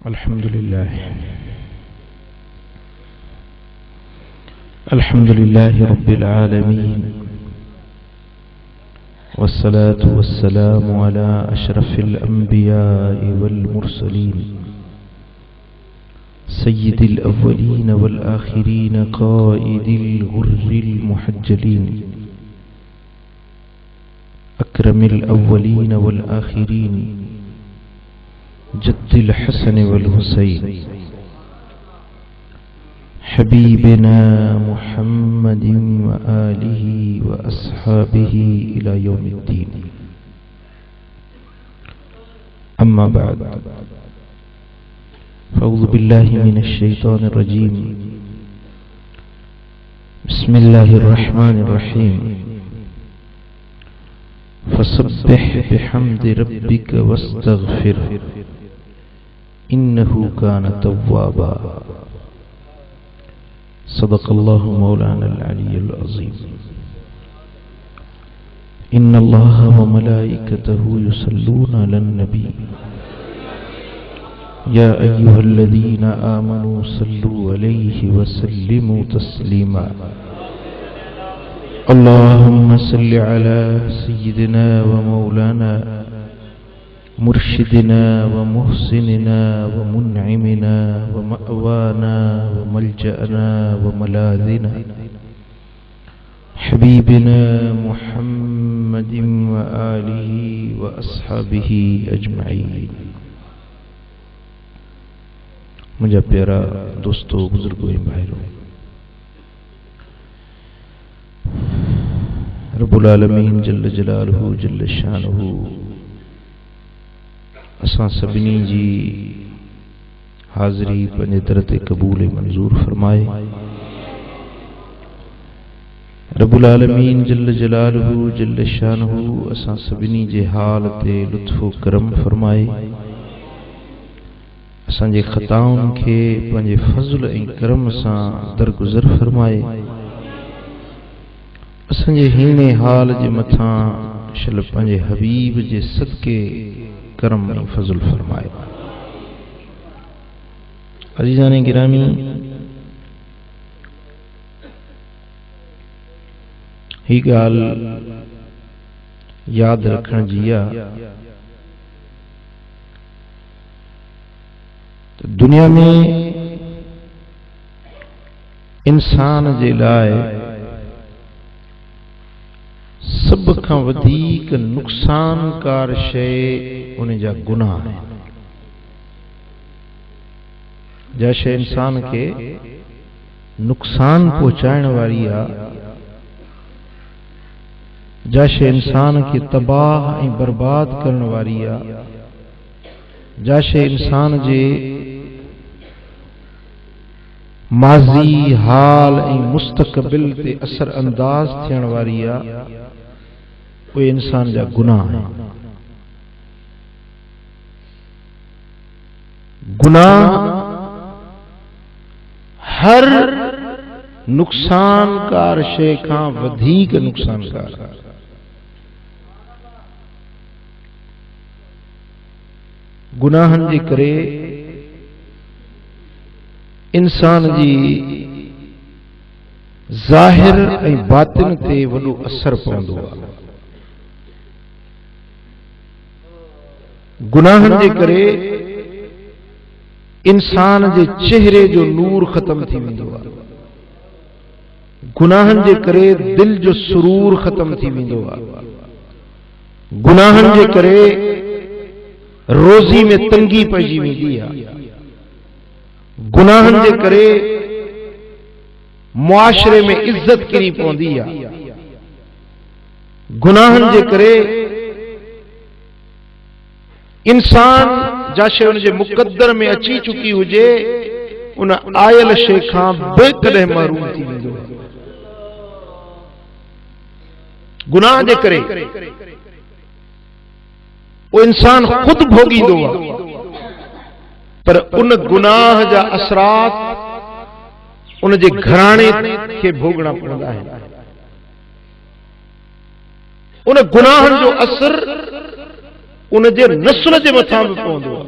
अल्हम्दुलिल्लाहि रब्बिल आलमीन वस्सलातु वस्सलामु अला अशरफिल अंबियाइ वल मुरसलीन सय्यिदिल अव्वलीन वल आखिरीन क़ाइदिल गुर्रिल मुहज्जलीन अक्रमिल अव्वलीन वल आखिरीन जद्दिल हसन वल हुसैन हबीबना मुहम्मदिन व आलिहि व अस्हाबिहि इला यौमिद्दीन। अम्मा बाद फ़अऊज़ु बिल्लाहि मिनश शैतानिर रजीम। बिस्मिल्लाहिर रहमानिर रहीम। फसब्बिह बिहम्दि रब्बिक वस्तगफिर इन्नहु कान तव्वाबा। सदक़ल्लाहु मौलाना अल-अलियुल अज़ीम। इन्नल्लाह व मलाइकतहु युसल्लूना अलन नबी या अय्युहल्लज़ीना आमनू सल्लू अलैहि व सल्लिमू तस्लीमा। अल्लाहुम्मा सल्लि अला सय्यिदिना व मौलाना मुर्शिदिना व मुहसिनिना व मुनइमिना व मअवाना व मलजअना व मलाज़िना हबीबिना मुहम्मदिन व आलिहि व अस्हाबिहि अजमईन। मुझे प्यारा दोस्तों, बुजुर्गों, भाइयों, रब्बुल आलमीन जल्ल जलालहू जल्ल शानुहु असां सभिनी जी हाज़री पंहिंजे दर ते क़बूल मंज़ूर फरमाए। रब्बुल आलमीन जल्ल जलालहू जल्ल शानुहु असां सभिनी जे हाल ते लुत्फ़ करम फरमाए। असांजे ख़ताउनि खे पंहिंजे फ़ज़्ल ऐं करम सां दरगुज़र फरमाए। असांजे हीने हाल जे मथां शल पंहिंजे हबीब जे सदके करम ऐं फज़ल फरमाए। अज़ीज़ाने गिरामी, ही ॻाल्हि यादि रखण जी आहे त दुनिया में इंसान जे लाइ सब खां वधीक नुक़सानकार शइ उन जा गुनाह आहिनि। जा शइ इंसान खे नुक़सान पहुचाइण वारी आहे, जा शइ इंसान खे तबाह ऐं बर्बाद करण वारी आहे, जा शइ इंसान जे माज़ी हाल ऐं मुस्तक़बिल ते असर अंदाज़ थियण वारी आहे, उहे इंसान जा गुनाह आहिनि। गुनाह हर नुक़सानकार शइ खां वधीक नुक़सानकार आहे। गुनाहनि जे करे इंसान जी ज़ाहिर ऐं बातिन ते वॾो असर पवंदो आहे। गुनाहनि जे करे इंसान जे चेहरे जो नूर ख़त्म थी वेंदो आहे। गुनाहनि जे करे दिल जो सुरूर ख़त्म थी वेंदो आहे। गुनाहनि जे करे रोज़ी में तंगी पइजी वेंदी आहे। गुनाहनि जे करे मुआशरे में इज्जत किरी पवंदी आहे। गुनाहनि जे करे इंसान जा शइ उन जे मुक़द्दर में अची चुकी हुजे, उन आयल शइ खां बेकॾहिं महरूम थी वेंदो आहे। गुनाह जे करे वो इंसान खुद भोगींदो आहे, पर उन गुनाह जा असरात उन जे घराणे खे भोगणा पवंदा आहिनि। उन गुनाहनि जो असर उन जे नस्ल जे मथां बि पवंदो आहे।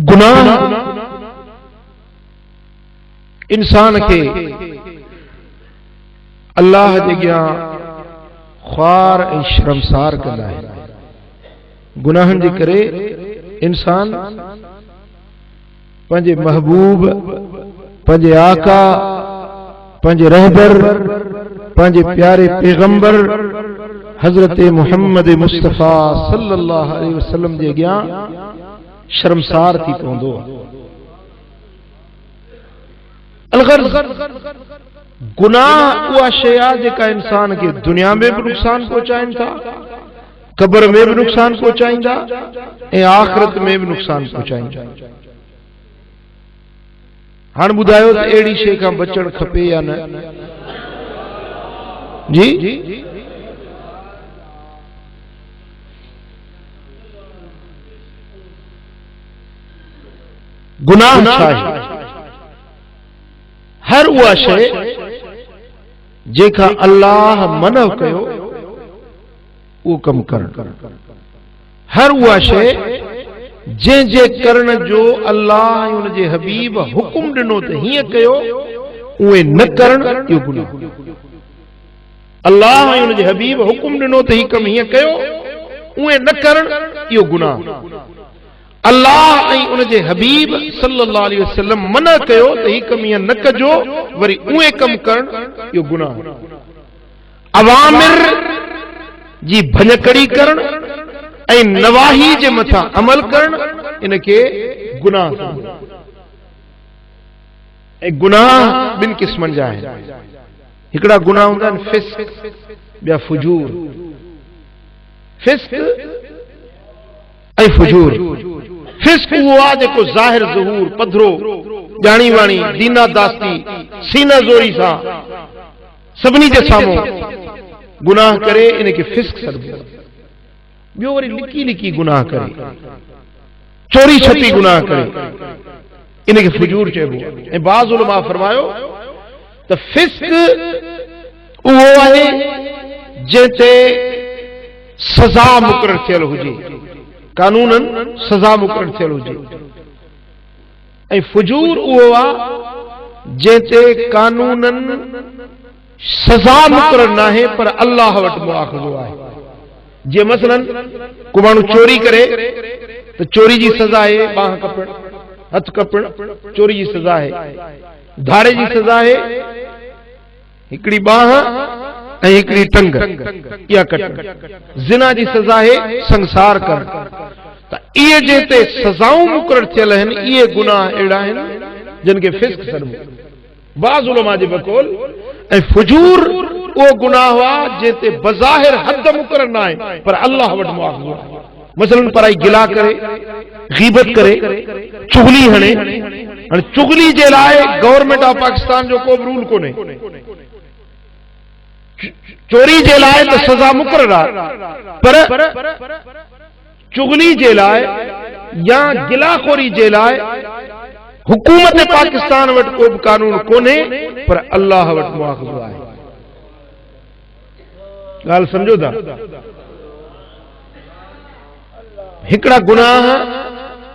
गुनाह इंसान के अल्लाह जे अॻियां ख्वार ऐं शर्मसार कंदा आहिनि। गुनाहनि जे करे इंसान पंहिंजे महबूब, पंहिंजे आका, पंहिंजे रहबर, पंहिंजे प्यारे पैगंबर हजरत मुहम्मद मुस्तफ़ा सल्लल्लाहु अलैहि वसल्लम जे अॻियां शर्मसार थी पवंदो। अलगर्ज़ गुनाह उहा शइ आहे जेका इंसान खे दुनिया में बि नुक़सान पहुचाइनि था, क़ब्र में बि नुक़सान पहुचाईंदा ऐं आख़िरत में बि नुक़सान पहुचाईंदा। हाणे ॿुधायो त अहिड़ी शइ खां बचणु खपे या न? जी गुनाह छा आहे? हर उहा शइ जेका अल्लाह मना कयो उहो कमु करणु, हर उहा शइ जंहिंजे करण जो अल्लाह ऐं उनजे हबीब हुकुम ॾिनो त हीअं कयो उहे न करणु इहो गुनाह। अल्लाह ऐं उनजे हबीब हुकुम ॾिनो त हीअ कमु हीअं कयो उहे न करणु इहो गुनाह। अल्लाह ऐं उनजे हबीब सल्लल्लाहु अलैहि वसल्लम मना कयो त हीअ कमु हीअं न कजो, वरी उहे कमु करणु इहो गुनाह। अवामिर जी भञकड़ी करणु ऐं नवाही जे मथां अमल करणु इनखे गुनाह। ऐं गुनाह ॿिनि क़िस्मनि जा आहिनि। हिकिड़ा गुनाह हूंदा आहिनि फिस्क, ॿिया फुजूर। फिस्क ऐं फुजूर। फिस्क उहो आहे जेको ज़ाहिर ज़हूर पधरो ॼाणी वाणी दीना दास्ती सीना ज़ोरी सां सभिनी जे साम्हूं गुनाह करे इनखे फिस्क सॾिबो। ॿियो वरी लिकी लिकी गुनाह करे, चोरी छपी गुनाह करे इनखे फुजूर चइबो। ऐं बाज़ उलमा फरमायो त फिस्क उहो आहे जंहिंते सज़ा मुक़ररु थियल हुजे, कानूनन सज़ा मुक़ररु थियल हुजे। ऐं फुजूर उहो आहे जंहिंते कानूनन सज़ा मुक़ररु न आहे पर अल्लाह वटि मुआख़ज़ो आहे। जीअं मसलन को माण्हू चोरी करे त चोरी जी सज़ा आहे बांह कपणु, हथ कपणु, चोरी जी सज़ा आहे। धाड़े जी सज़ा आहे हिकिड़ी बांह ऐं हिकिड़ी टंग इहा कटणु। ज़िना जी सज़ा आहे संसार करणु। त इहे जंहिंते सज़ाऊं मुक़ररु थियल आहिनि इहे गुनाह अहिड़ा आहिनि जिन खे फिस्क सॾिबो बाज़ उलमा जे बक़ौल। ऐं फुजूर उहो गुनाह आहे जंहिंते बज़ाहिर हद मुक़ररु न आहे पर अल्लाह वटि मुआख़ज़ो आहे। मसलन पराई गिला करे, गीबत करे, चुगली हणे। हाणे चुगली जे लाइ गवर्नमेंट ऑफ पाकिस्तान जो को बि रूल कोन्हे। चोरी जे लाइ त सज़ा मुक़ररु आहे पर चुगली जे लाइ या गिलाखोरी जे लाइ हुकूमत पाकिस्तान वटि को बि कानून कोन्हे पर अल्लाह वटि मुआख़ज़ो आहे। ॻाल्हि सम्झो था? हिकिड़ा गुनाह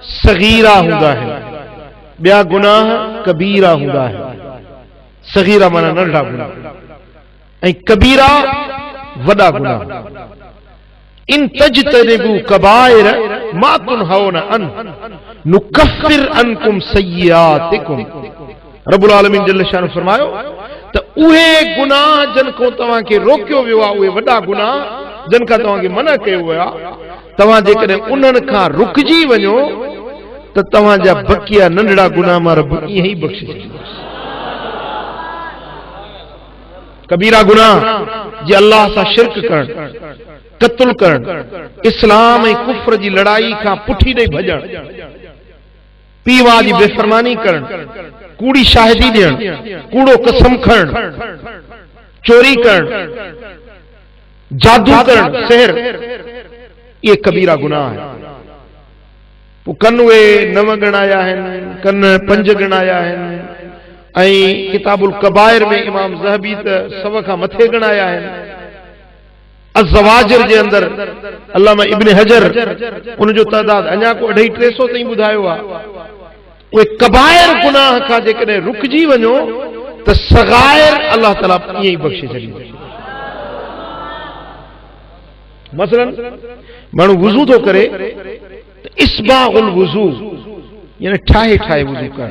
सगीरा हूंदा आहिनि, ॿिया गुनाह कबीरा हूंदा आहिनि। सगीरा माना नंढा गुनाह ऐं कबीरा वॾा गुनाह। इन तजतनिबू कबाइर मा तुनहौन अन नुकफ्फिर अनकुम सय्यातिकुम। रब्बुल आलमीन जल्ल शान फरमायो त उहे गुनाह जिन खां तव्हांखे रोकियो वियो आहे, उहे वॾा गुनाह जिन खां तव्हांखे मना कयो वियो आहे, तव्हां जेकॾहिं उन्हनि खां रुकिजी वञो त तव्हांजा बकिया नंढड़ा गुनाह मां रब ईअं ई बख़्शे छॾींदो। कबीरा गुनाह जीअं अल्लाह सां शिरक करणु, क़त्ल करणु, इस्लाम ऐं कुफ्र जी लड़ाई खां पुठी ॾेई भॼणु, पीउ माउ जी बेफ़रमानी करणु, कूड़ी शाहिदी ॾियणु, कूड़ो कसम खणणु, चोरी करणु, जादू करणु, सिहर, इहे कबीरा गुनाह आहिनि। पोइ कन उहे 9 ॻणाया आहिनि, कन 5 ॻणाया आहिनि ऐं किताबुल कबाइर में इमाम ज़हबी त 100 खां मथे ॻणाया आहिनि। अज़वाजिर जे अंदर अल्लामा इब्न हजर उन जो तादाद अञा को 250-300 ताईं ॿुधायो आहे। उहे कबायर गुनाह खां जेकॾहिं रुकजी वञो त सगायर अल्लाह ताला ईअं ई बख़्शे छॾींदो। मसलन माण्हू वुज़ू थो करे त इस्बागुल वुज़ू यानी ठाहे ठाहे वुज़ू कर,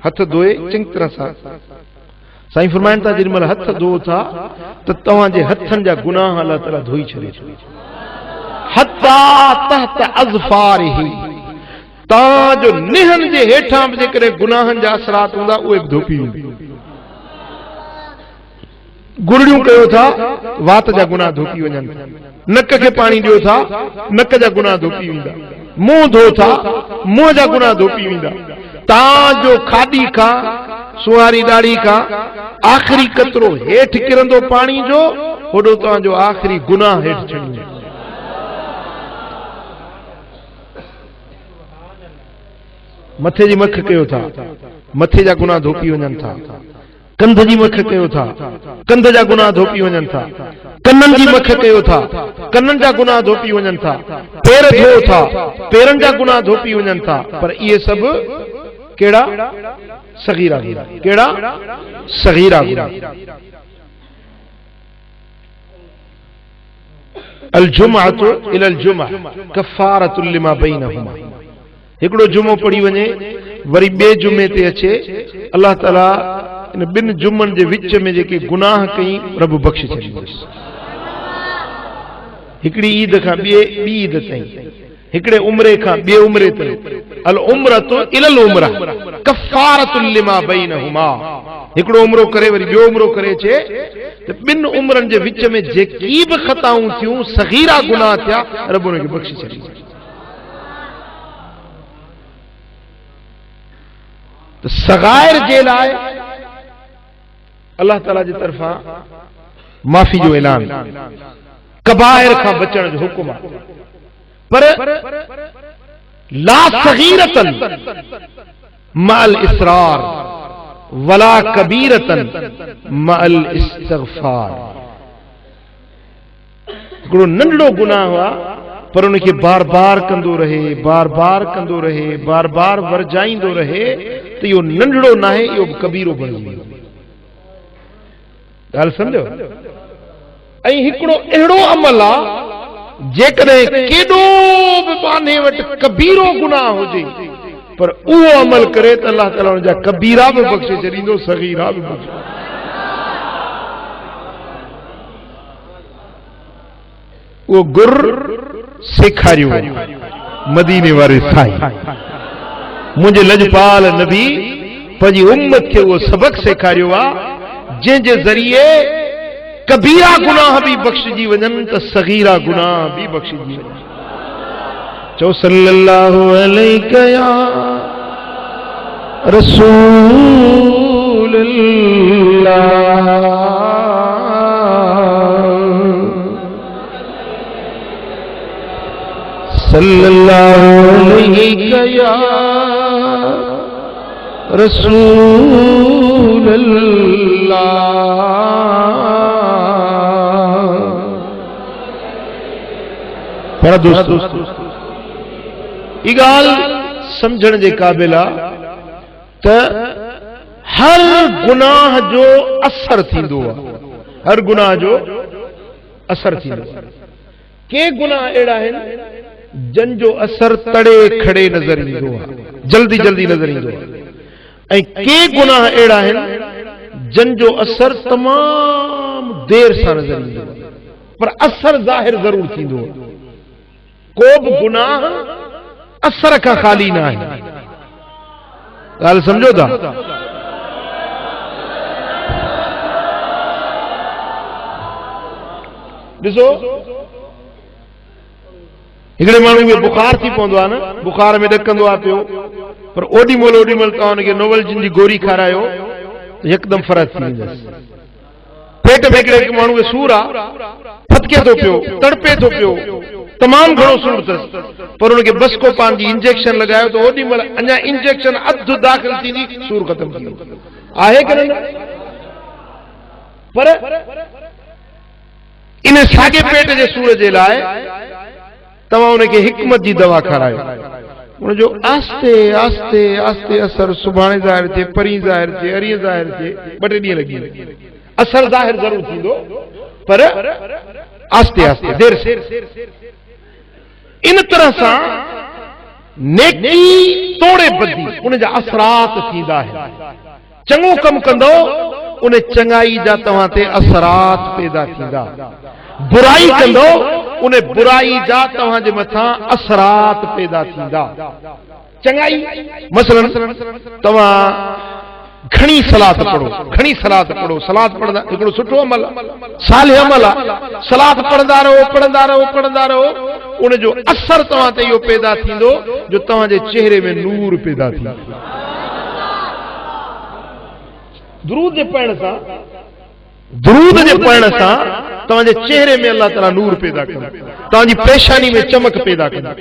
हथ धोए चङी तरह सां। साईं फरमाइनि था जेॾीमहिल हथ धो था त तव्हांजे हथनि जा गुनाह अल्लाह ताला धोई छॾे थो। हत्ता तहत अज़फारिही, तव्हांजो निहनि जे हेठां बि जेकॾहिं गुनाहनि जा असरात हूंदा उहे बि धोपी वेंदा। गुरड़ियूं कयो था वात जा गुनाह धोपी वञनि, नक खे पाणी ॾियो था नक जा गुनाह धोपी वेंदा, मुंहुं धो था मुंहं जा गुनाह धोपी वेंदा। तव्हांजो खाॾी खां सुहारी ॾाढ़ी खां आख़िरी कतरो हेठि किरंदो पाणी जो, होॾो तव्हांजो आख़िरी गुनाह हेठि छॾींदो। मथे जी मख कयो था, मथे जा गुनाह धोपी वञनि था। कंध जी मख कयो था, कंध जा गुनाह धोपी वञनि था। कननि जी मख कयो था, कननि जा गुनाह धोपी वञनि था। पेर धो था, पेरनि जा गुनाह धोपी वञनि था। पर इहे सभु कहिड़ा? सगीरा गुनाह। कहिड़ा? सगीरा गुनाह। अल जुमअतु इलल जुमअ कफ़ारतुल लिमा बैनहुमा। हिकिड़ो जुमो पढ़ी वञे वरी ॿिए जुमे ते अचे, अल्लाह ताला इन ॿिनि जुमनि जे विच में जेके गुनाह कई रब बख़्शे छॾींदुसि। हिकिड़ी ईद खां ॿी ईद ताईं, हिकिड़े उम्रे खां ॿिए उम्रे ताईं। अल उम्रतु इलल उम्रा कफ़ारतुल लिमा बैनहुमा। हिकिड़ो उम्रो करे वरी ॿियो उम्रो करे अचे त ॿिनि उम्रनि जे विच में जेकी बि ख़ताऊं थियूं, सगीरा गुनाह थिया, रब उनखे बख़्शे छॾींदो। त सगायर जे लाइ अल्लाह ताला जी तरफ़ां माफ़ी जो ऐलान, कबायर खां बचण जो हुकुम आहे। पर ला सगीरतन मअल इसरार वला कबीरतन मअल इस्तिग़फार। हिकिड़ो नंढड़ो गुनाह हुआ पर उनखे बार बार कंदो रहे, बार बार कंदो रहे, बार बार वरजाईंदो रहे त इहो नंढड़ो न आहे, इहो कबीरो बणिजी वेंदो। ॻाल्हि सम्झो? ऐं हिकिड़ो अहिड़ो अमल आहे जेकॾहिं केॾो बि बाने वटि कबीरो गुनाह हुजे पर उहो अमल करे त अल्लाह ताला उनजा कबीरा बि बख़्शे छॾींदो, सगीरा बि बख़्शे। उहो गुर सेखारियो मदीने वारे साईं, मुंहिंजे लजपाल नबी पंहिंजी उम्मत खे उहो सबक़ सेखारियो आहे जंहिंजे ज़रिए कबीरा गुनाह भी बख्शजी वञनि त सगीरा गुनाह भी बख्शजी वञनि। चो सल्लल्लाहु अलैहि या रसूलल्लाह, सल्लल्लाहु अलैहि या रसूलल्लाह। पर दोस्तों ई ॻाल्हि समझण जे क़ाबिल आहे त हर गुनाह जो असर थींदो आहे, हर गुनाह जो असर थींदो आहे। के गुनाह अहिड़ा आहिनि जन जो असर तड़े खड़े नज़र ईंदो आहे, जल्दी जल्दी नज़र ईंदो आहे। ऐं के गुनाह अहिड़ा आहिनि जन जो असर तमाम देर सां नज़र ईंदो आहे पर असर ज़ाहिर ज़रूर थींदो आहे। को बि गुनाह असर खां ख़ाली न आहे। ॻाल्हि सम्झो था? ॾिसो हिकिड़े माण्हू खे बुखार थी पवंदो आहे न, बुखार में ॾकंदो आहे पियो, पर ओॾी महिल तव्हां हुनखे नोवलजिन जी गोरी खारायो हिकदमि फ़र्क़ु थी वेंदसि। पेट में हिकिड़े माण्हू खे सूर आहे, फतके थो पियो, तड़पे थो पियो, तमामु घणो सूर अथसि, पर हुनखे बसकोपान जी इंजेक्शन लॻायो त ओॾी महिल अञा इंजेक्शन अधु दाख़िल थींदी सूर ख़तमु थी वेंदो आहे कि न? पर इन साॻे पेट जे सूर जे लाइ तव्हां उनखे हिकमत जी दवा खारायो, उनजो आस्ते आस्ते आस्ते असर सुभाणे ज़ाहिर थिए, परीं ज़ाहिर थिए, अरीं ज़ाहिर थिए, 2-3 ॾींहं लॻी वेंदा। असर ज़ाहिर ज़रूर थींदो पर आस्ते आस्ते देर से। इन तरह सां नेकी तोड़े बदी उनजा असरात थींदा आहिनि। चङो कमु कंदो उन चङाई जा तव्हां ते असरात पैदा थींदा, बुराई कंदो उन बुराई जा तव्हांजे मथां असरात पैदा थींदा। चङाई मसलन तव्हां घणी सलात पढ़ो, घणी सलात पढ़ो, सलात पढ़ंदा हिकिड़ो सुठो अमल साले अमल आहे। सलात पढ़ंदा रहो पढ़ंदा रहो पढ़ंदा रहो, उनजो असर तव्हां ते इहो पैदा थींदो जो तव्हांजे चेहरे में नूर पैदा थींदो। दुरूद जे पढ़ण सां, दुरूद जे पढ़ण सां तव्हांजे चेहरे में अल्लाह ताला नूर पैदा कंदो, तव्हांजी पेशानी में चमक पैदा कंदो।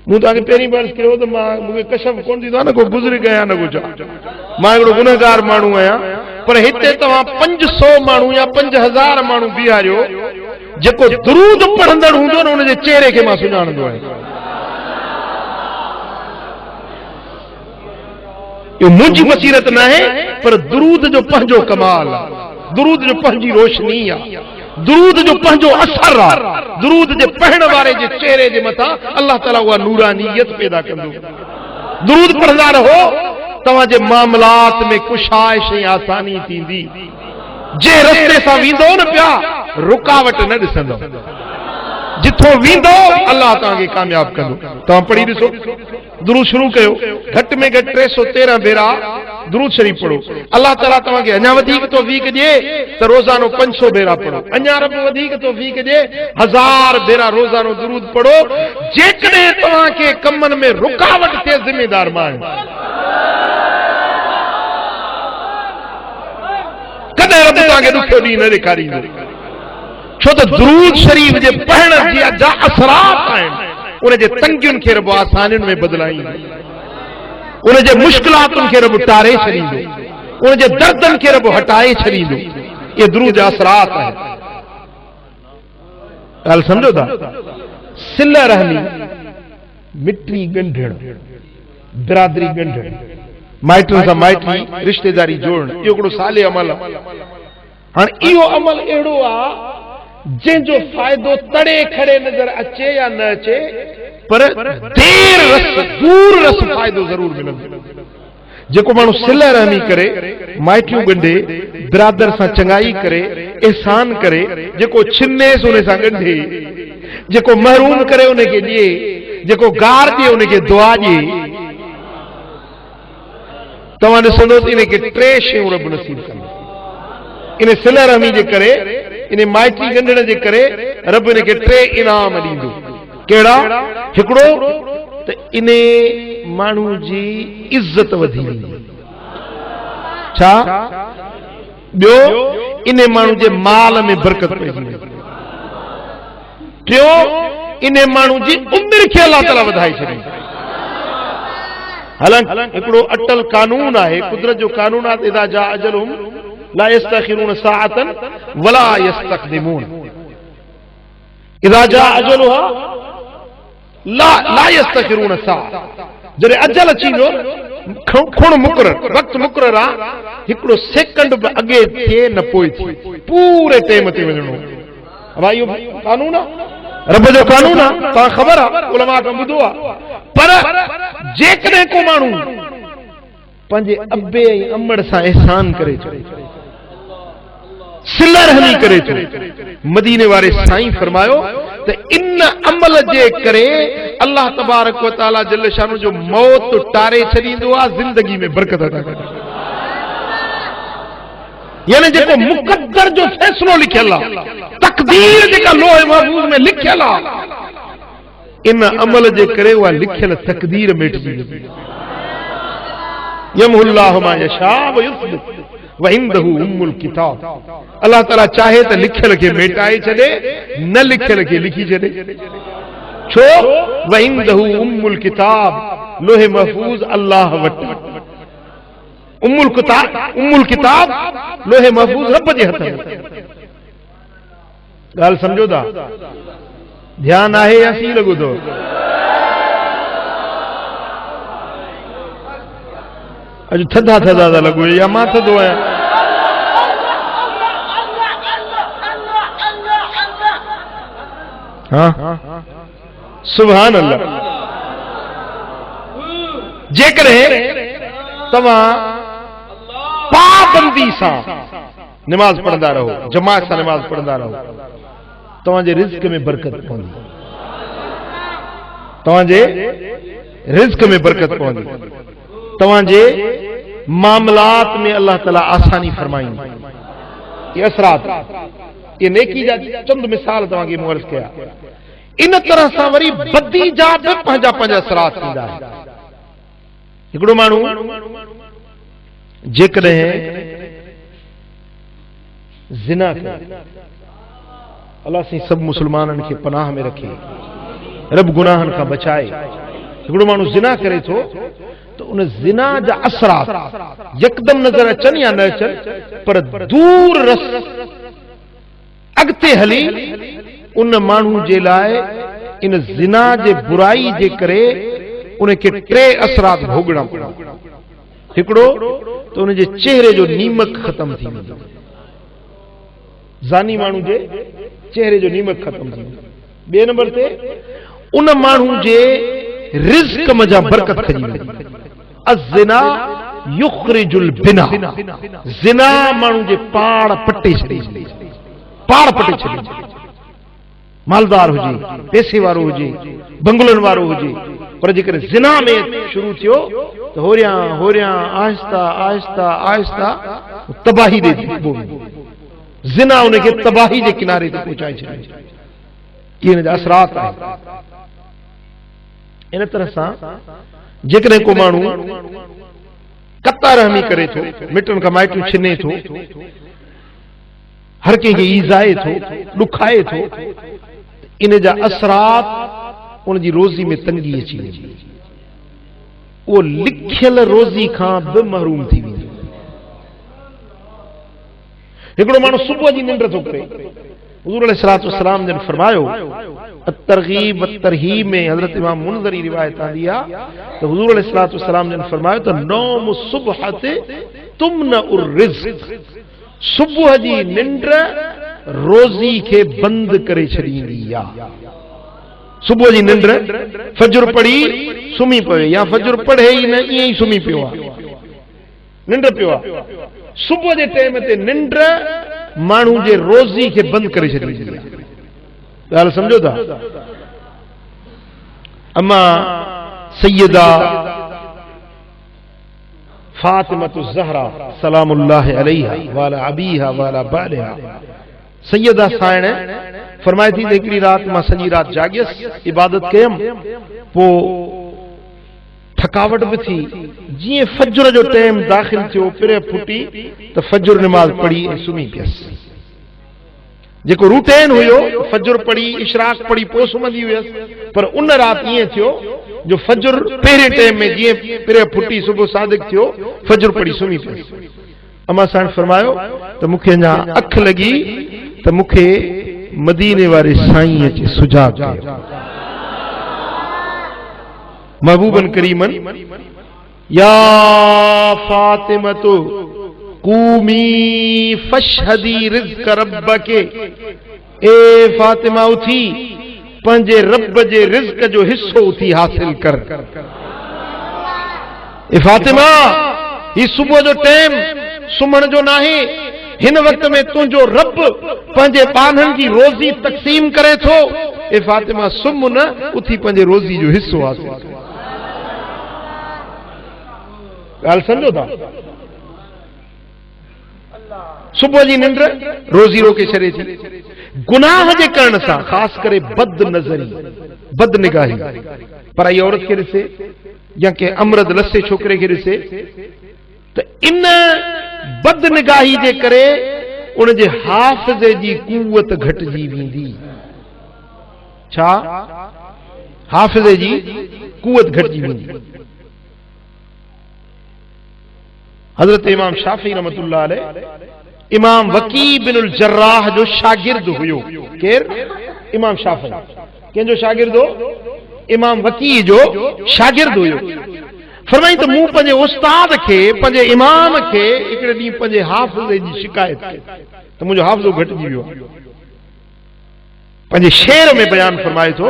मूं तव्हांखे पहिरीं बार कयो त मूंखे कशफ कोन थींदो आहे न, को गुज़री गया न कुझु, मां हिकिड़ो गुनहगार माण्हू आहियां, पर हिते तव्हां 500 माण्हू या 5000 माण्हू बीहारियो, जेको दुरूद पढ़ंदड़ हूंदो न उनजे चेहरे खे मां सुञाणंदो आहियां। इहो मुंहिंजी बसीरत न आहे, पर दुरूद जो पंहिंजो कमाल आहे, दुरूद जो पंहिंजी रोशनी आहे, दुरूद जो पंहिंजो असर आहे। दुरूद जे पढ़ण वारे जे चेहरे जे मथां अल्लाह ताला उहा नूरानियत पैदा कंदो। दुरूद पढ़ंदा रहो, तव्हांजे मामलात में कुशाइश ऐं आसानी थींदी। जे रस्ते सां वेंदो न पिया रुकावट न ॾिसंदो, जिथों वेंदो अल्लाह तव्हांखे कामयाब कंदो। तव्हां पढ़ी ॾिसो, दुरूद शुरू कयो, घटि में घटि 313 भेरा दुरूद शरीफ पढ़ो। अल्लाह ताला तव्हांखे अञा वधीक तौफ़ीक़ ॾिए त रोज़ानो 500 भेरा पढ़ो, अञा रब वधीक तौफ़ीक़ ॾिए 1000 भेरा रोज़ानो दुरूद पढ़ो। जेकॾहिं तव्हांखे कमनि में रुकावट थिए, ज़िम्मेदार मां आहियां। कॾहिं रब तव्हांखे ॾुखियो ॾींहुं न ॾेखारींदो, छो त दुरूद शरीफ जे पढ़ण जा असरात आहिनि, उनजे तंगियुनि खे रब आसानियुनि में बदिलाईंदो, उनजे मुश्किलातुनि खे रब टारे छॾींदो, उनजे दर्दनि खे रब हटाए छॾींदो। इहे दुरूद जा असरात आहिनि। ॻाल्हि सम्झो था? सिल रहमी, मिटी ॻंढण, बिरादरी ॻंढण, माइटनि सां माइटी रिश्तेदारी जोड़ण, इहो हिकिड़ो साले अमल आहे। हाणे इहो अमल अहिड़ो आहे जंहिंजो फ़ाइदो तड़े खड़े नज़र अचे या न अचे, पर देर रस दूर रस फ़ाइदो ज़रूर मिलंदो। जेको माण्हू सिल रहमी करे, माइटियूं ॻंढे, बिरादर सां चङाई करे, एहसान करे, जेको छिनेसि उन सां ॻंढे, जेको महरूम करे उनखे ॾिए, जेको गार ॾिए उनखे दुआ ॾिए, तव्हां ॾिसंदो त इनखे 3 शयूं रब नसीब कंदो। इन सिल रहमी जे करे, इन माइटी ॻंढण जे करे रब इनखे 3 इनाम ॾींदो। कहिड़ा? हिकिड़ो त इन माण्हू जी इज़त वधी वेंदी, छा? ॿियो इन माण्हू जे माल में बरकत पइजी वेंदी। टियों इन माण्हू जी उमिरि खे अल्लाह ताला वधाए छॾींदो। हालांकि हिकिड़ो अटल कानून आहे, कुदरत जो कानून आहे, इज़ा जा अजलहुम ला यस्तखिरून साअतन वला यस्तक़दिमून। इज़ा जा अजलुहा ला यस्तखिरून साअ, जॾहिं अजल अची वियो, खुण मुक़रर, वक़्तु मुक़रर आहे, हिकिड़ो सेकंड बि अॻे थिए न पोइ थिए, पूरे टाइम ते वञणो। भाई इहो कानून आहे, रब जो कानून आहे, तव्हां ख़बर आहे, उलमा खां ॿुधो आहे। पर जेकॾहिं को माण्हू पंहिंजे अबे ऐं अमड़ सां एहसान करे छो, सिल रहमी करे छो, मदीने वारे साईं फरमायो त इन अमल जे करे अल्लाह तबारक व तआला जल शानो जो मौत टारे छॾींदो आहे, ज़िंदगी में बरकत अता कंदो। यानी जेको मुक़द्दर जो फ़ैसिलो लिखियल आहे, तक़दीर जेका लोहे महफूज़ में लिखियल आहे, इन अमल जे करे उहा लिखियल तक़दीर मिटजी वेंदी। यमहुल्लाहु मा यशा व युस्बित व इंदहु उम्मुल किताब। अल्लाह ताला चाहे त लिखियल खे मिटाए छॾे, न लिखियल खे लिखी छॾे। छो? व इंदहु उम्मुल किताब, लोहे महफूज़ अल्लाह वटि। उम्मुल किताब लोहे महफूज़ रब जे हथ में। गाल समझो था? ध्यान आहे या सी लगो तो? अज थदा थदा था लगो या मां थदो आया? हाँ, सुभान अल्लाह। जेकॾहिं तव्हां पाबंदी सां निमाज़ पढ़ंदा रहो, जमात सां निमाज़ पढ़ंदा रहो, तव्हांजे रिज़्क़ में बरकत पवंदी, तव्हांजे रिज़्क़ में बरकत पवंदी, तव्हांजे मामलात में अल्लाह ताला आसानी फरमाईंदी। ये असरात, ये नेकी जा चंद मिसाल तव्हांखे मूं अर्ज़ कया। इन तरह सां वरी बदी जा बि पंहिंजा पंहिंजा असरात थींदा आहिनि। हिकिड़ो माण्हू जेकॾहिं ज़िना करे, अल्लाह साईं सभु मुस्लमाननि खे पनाह में रखे, रब गुनाहनि खां बचाए। हिकिड़ो माण्हू ज़िना करे थो तो उन ज़िना जा असरात यकदम नज़र अचनि या न अचनि, पर दूर रस अॻिते हली उन माण्हू जे लाइ इन ज़िना जे बुराई जे करे उनखे टे असरात भोगणा पवंदा। हिकिड़ो तो उनजे चेहरे जो नीमक ख़त्म थी वेंदो, ज़ानी माण्हू जे चेहरे जो नीमक ख़त्म थी वेंदो। ॿिए नंबर ते उन माण्हू जे रिज़्क़ मज़ा बरकत खजी वेंदी। अज़िना युख़रिजुल बिना, ज़िना माण्हू जे पाड़ पटे छॾे, पाड़ पटे छॾे। मालदार हुजे, पैसे वारो हुजे, बंगलनि वारो हुजे, पर जेकर ज़िना में शुरू थियो तो होरियां होरियां आहिस्ता आहिस्ता आहिस्ता तबाही दे ज़िना उनखे तबाही जे किनारे ते पहुचाए छॾे। इहे जा असरात आहिनि। इन तरह सां जेकॾहिं को माण्हू कता रहमी करे थो, मिटनि खां माइटूं छिने थो, हर कंहिंखे ईज़ाए थो, ॾुखाए थो, इन जा असरात उन जी रोज़ी में तंगी अची वेंदी। उहो लिखियल रोज़ी खां बि महरूम थी वेंदो। हिकिड़ो माण्हू सुबुह जी निंड थो करे, हुज़ूर अलैहिस्सलातु वस्सलाम जन फरमायो, तरगीब व तरहीब में हज़रत इमाम मुनज़री रिवायत आंदी आहे तो हुज़ूर अलैहिस्सलातु वस्सलाम जन फरमायो त नौम सुबहत तुमनउर रिज़्क़, सुबुह जी निंड रोज़ी खे बंदि करे छॾींदी आहे। सुबुह जी निंड, फजर पढ़ी सुम्ही पवे या फजर पढ़े ई न, ईअं ई सुम्ही पियो आहे, निंड पियो आहे। सुबुह जे टाइम ते निंड माण्हू जे रोज़ी खे बंदि करे छॾींदी आहे। ॻाल्हि सम्झो था? अम्मा सैयदा फातिमतु ज़हरा सलामुल्लाहि अलैहा वाला अबीहा वाला बालिहा, सैयदा साइण फरमाए थी हिकिड़ी रात मां सॼी रात जागियसि, इबादत कयमि, पोइ थकावट भी थी। जीअं फजर जो टाइम दाखिल थियो, पिरे फुटी तो फजर नमाज पढ़ी ऐं सुम्ही पियसि। जेको रूटीन हुयो, फजर पढ़ी, इशराक पढ़ी, पोइ सुम्हंदी हुयसि, पर उन रात ईअं थियो जो फजर पहिरें टाइम में जीअं पिरे फुटी, सुबुह सादिक थियो, फजर पढ़ी सुम्ही पियसि। अमा साईं फरमायो त मूंखे अञा अख लगी त मूंखे मदीने वारे साईं अची सुझाव कयो, महबूबन करीमन या फातिमतु कूमी फशहदी रिज़्क़ रब्बके, ए फातिमा उथी पंहिंजे रब जे रिज़्क़ जो हिस्सो उथी हासिल कर। ए फातिमा, ही सुबुह जो टाइम सुम्हण जो नाहे, हिन वक्त में तुंहिंजो रब पंहिंजे ॿारनि जी रोज़ी तक़सीम करे थो। ए फातिमा सुम्ह न, उथी पंहिंजे रोज़ी जो हिस्सो हासिल कर। ॻाल्हि सम्झो था? सुबुह जी निंड रोज़ी रोके छॾे थी। गुनाह जे करण सां, ख़ासि करे बद नज़री, बद निगाही, पराई औरत खे ॾिसे या के अमरद लसे छोकिरे खे ॾिसे त इन बद निगाही जे करे उन जे हाफ़िज़े जी कुवत घटिजी वेंदी। छा? हाफ़िज़े जी कुवत घटिजी वेंदी। हज़रत इमाम शाफ़ी रहमतुल्लाह अलैह इमाम वकी बिन जर्राह जो शागिर्द हुयो। केर? इमाम शाफी। कंहिंजो शागिर्द हो? इमाम वकी जो शागिर्द हुयो। फरमाई त मूं पंहिंजे उस्ताद खे, पंहिंजे इमाम खे हिकिड़े ॾींहुं पंहिंजे हाफ़िज़े जी शिकायत कई त मुंहिंजो हाफ़िज़ो घटिजी वियो। पंहिंजे शेर में बयान फरमाए थो,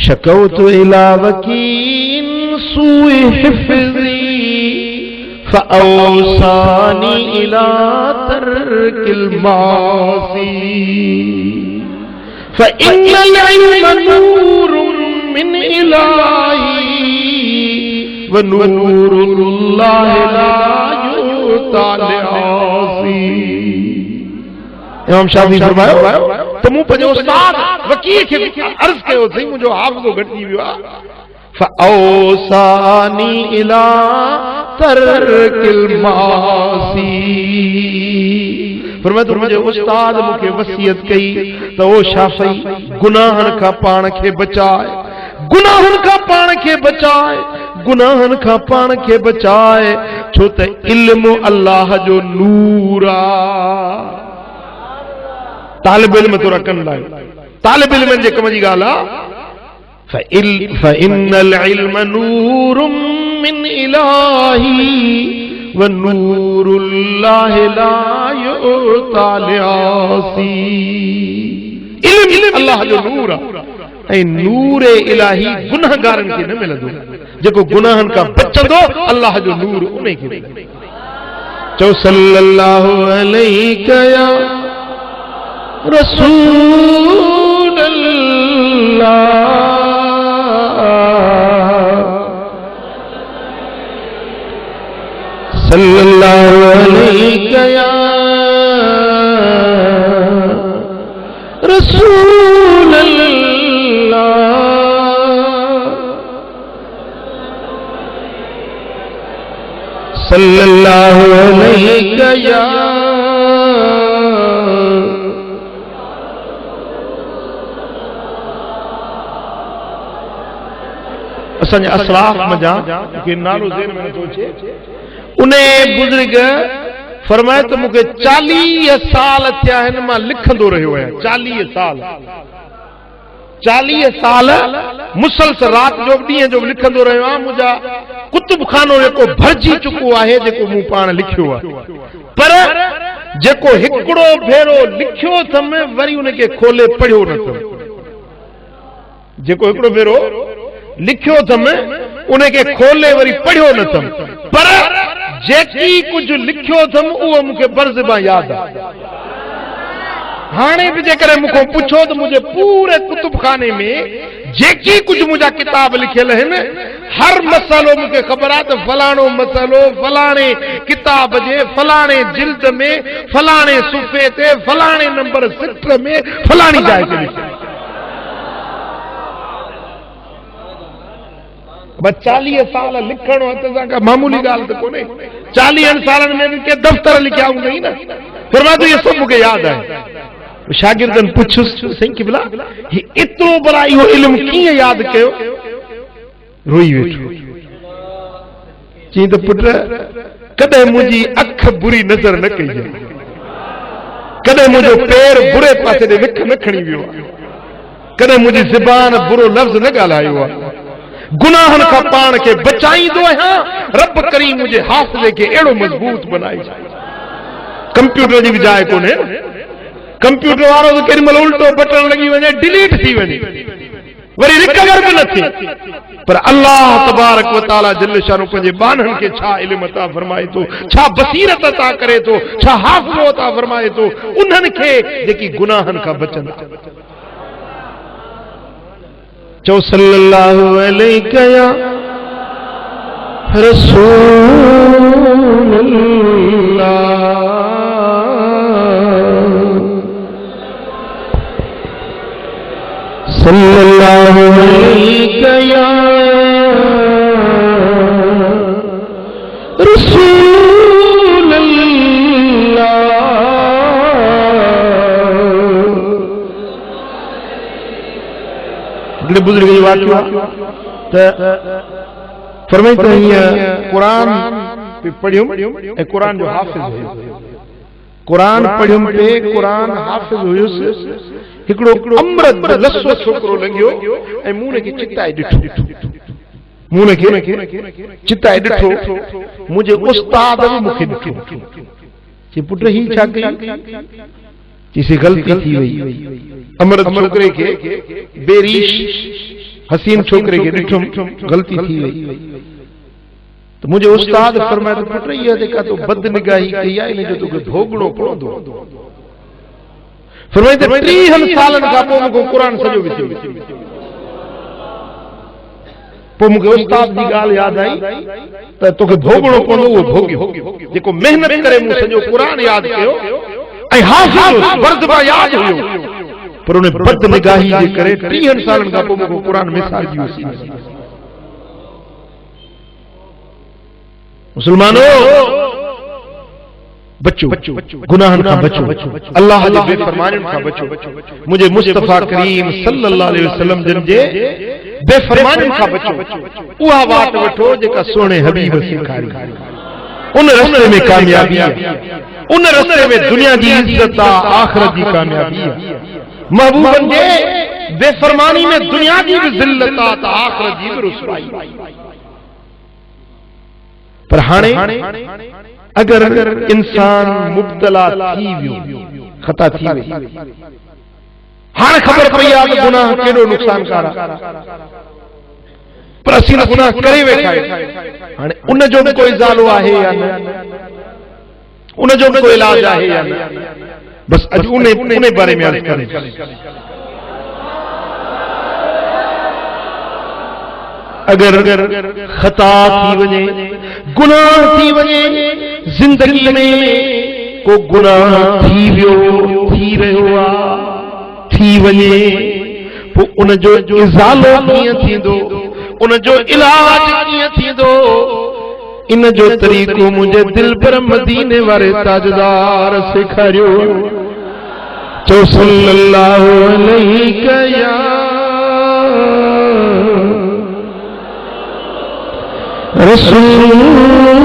शकौतु इला वकीन सूए हिफ़्ज़ी फ़अौसानी इला तर्किल मासी फ़इन्नल इल्म नूरुन मिन इलाही व नूरुल्लाहि ला युता लिआसी। इमाम शाफी फरमायो त मूं पंहिंजो उस्ताद वकील खे अर्ज़ कयो अथई, मुंहिंजो हाफ़िज़ो घटिजी वियो आहे। फ़अौसानी इला तर्किल मासी। फरमायो त मुंहिंजे उस्ताद मूंखे वसीयत कई त ओ शाफ़ी गुनाहनि खां पाण खे बचाए, गुनाहनि खां पाण खे बचाए, गुनाहनि खां पाण खे बचाए, छो त इल्म अल्लाह जो नूर आहे। तालिब इल्म तोरा कन लाइ, तालिब इल्म जे कम जी ॻाल्हि आहे। फ़इन्नल इल्म नूरुम मिन इलाही व नूरुल्लाहि ला युता लिआसी। इल्म अल्लाह जो नूर आहे ऐं नूर इलाही गुनाहगारनि खे न मिलंदो। जेको गुनाहनि खां बचंदो अल्लाह जो नूर उन खे मिलंदो। चओ सल्लल्लाहु अलैहि या रसूल अल्लाह, सल्लल्लाहु अलैहि या रसूल अल्लाह, सल्लल्लाहु अलैहि या असांजे असलाफ मजा के नालो ज़हन में नथो अचे। उन बुज़ुर्ग फरमाए त मूंखे 40 साल थिया आहिनि मां लिखंदो रहियो आहियां। 40 साल मुसलसल राति जो ॾींहं जो लिखंदो रहियो आहियां। मुंहिंजा कुतुब खानो जेको भरिजी चुको आहे, जेको मूं पाण लिखियो आहे, पर जेको हिकिड़ो भेरो लिखियो अथमि वरी उनखे खोले पढ़ियो न अथमि। जेको हिकिड़ो भेरो लिखियो अथमि उनखे खोले वरी पढ़ियो न अथमि, पर जेकी कुझु लिखियो अथमि उहो मूंखे बर्ज़बा यादि आहे। हाणे बि जेकॾहिं मूंखां पुछो त मुंहिंजे पूरे कुतुब खाने में जेकी कुझु मुंहिंजा किताब लिखियल आहिनि, हर मसइलो मूंखे ख़बर आहे त फलाणो मसइलो फलाणे किताब जे फलाणे जिल्द में फलाणे सुफ़े ते फलाणे नंबर सिट में फलाणी जाइ ते लिखियो। 40 साल लिखणो हथ सां का मामूली ॻाल्हि त कोन्हे। 40 सालनि में के दफ़्तर लिखिया हूंदई न। फरमायो त इहो सभु मूंखे यादि आहे। शागिर्दनि पुछुसि, साईं क़िबला ही एतिरो भला इहो इल्मु कीअं यादि कयो? रोई वेठो। चई त पुट, कॾहिं मुंहिंजी अख बुरी नज़र न कई आहे, कॾहिं मुंहिंजो पेर बुरे पासे ॾे विख न खणी वियो आहे, कॾहिं मुंहिंजी ज़ुबान बुरो लफ़्ज़ न ॻाल्हायो आहे। गुनाहनि खां पाण खे बचाईंदो आहियां। रब करीम मुंहिंजे हाफ़िज़े खे अहिड़ो मज़बूत बनाए। कंप्यूटर जी बि जाइ कोन्हे। कंप्यूटर वारो त केॾी महिल उल्टो बटन लॻी वञे, डिलीट थी वञे, वरी रिकवर बि न थिए। पर अल्लाह तबारक व तआला जल्ल शानु पंहिंजे बाननि खे छा इल्म अता फरमाए थो, छा बसीरत अता करे थो, छा हाफ़िज़ो अता फरमाए थो उन्हनि खे जेकी गुनाहनि खां बचंदा। चओ सल्लल्लाहु अलैहि या रसूल अल्लाह, सल्लल्लाहु अलैहि या रसूल अल्लाह। हिकिड़े बुज़ुर्ग जो वाक़ियो त फरमाई त हीअं क़ुरान पढ़ियुमि ऐं क़ुरान जो हाफ़िज़ हुयो। कुरान पढ़ियुमि पे कुरान हाफ़िज़ हुयुसि हिकिड़ो अमृत लसो छोकिरो लंघियो ऐं मूं हुनखे चिताए ॾिठो मूं हुनखे चिताए ॾिठो मुंहिंजे उस्ताद बि मूंखे ॾिठो चई पुट ही छा कई चईसि ग़लती थी वई अमृत छोकिरे खे बेरीश हसीन छोकिरे खे ॾिठुमि ग़लती थी वई तो मुझे उस्ताद फरमाया तो पुट ये देखा तो बदनिगाही कई आहे इन जो तोखे भोगणो पवंदो फरमाए 30 सालनि खां पोइ मूंखे क़ुरान सॼो विसियो पोइ मूंखे उस्ताद जी ॻाल्हि यादि आई त तोखे भोगणो पवंदो उहो भोगियो जेको महिनत करे मूं सॼो क़ुरान यादि कयो ऐं हाफ़िज़ वर्दबा यादि हुयो पर उन बदनिगाही जे करे 30 सालनि खां पोइ मूंखे क़ुरान मिसाल जी वसी मुसलमानों बचो गुनाहन का बचो अल्लाह जे बेफरमानिन का बचो मुझे मुस्तफा करीम सल्लल्लाहु अलैहि वसल्लम जिन जे बेफरमानिन का बचो उहा बात वठो जेका सोने हबीब सिखारी उन रस्ते में कामयाबी है उन रस्ते में दुनिया की इज्जत आखिरत की कामयाबी है महबूबन जे बेफरमानी में दुनिया की भी जिल्लत आखिरत की भी रुसवाई पर हाणे अगर इंसान मुब्तला थी वियो खता थी वई हाणे ख़बर पई आहे त गुनाह केॾो नुक़सानकार आहे पर असीं गुनाह करे वेठा आहियूं हाणे उन जो बि कोई ज़ालो आहे या न उन जो बि कोई इलाज आहे या न बस अॼु उन बारे में अर्ज़ करें अगर खता थी वञे गुनाह थी वञे जिंदगी में को गुनाह थी वियो थी रहियो आहे थी वञे पोइ उन जो इज़ालो कीअं थींदो उन जो इलाज कीअं थींदो इन जो तरीक़ो मुंहिंजे दिल पर मदीने वारे ताजदार सेखारियो चो सल्लल्लाहु अलैहि या रसूलल्लाह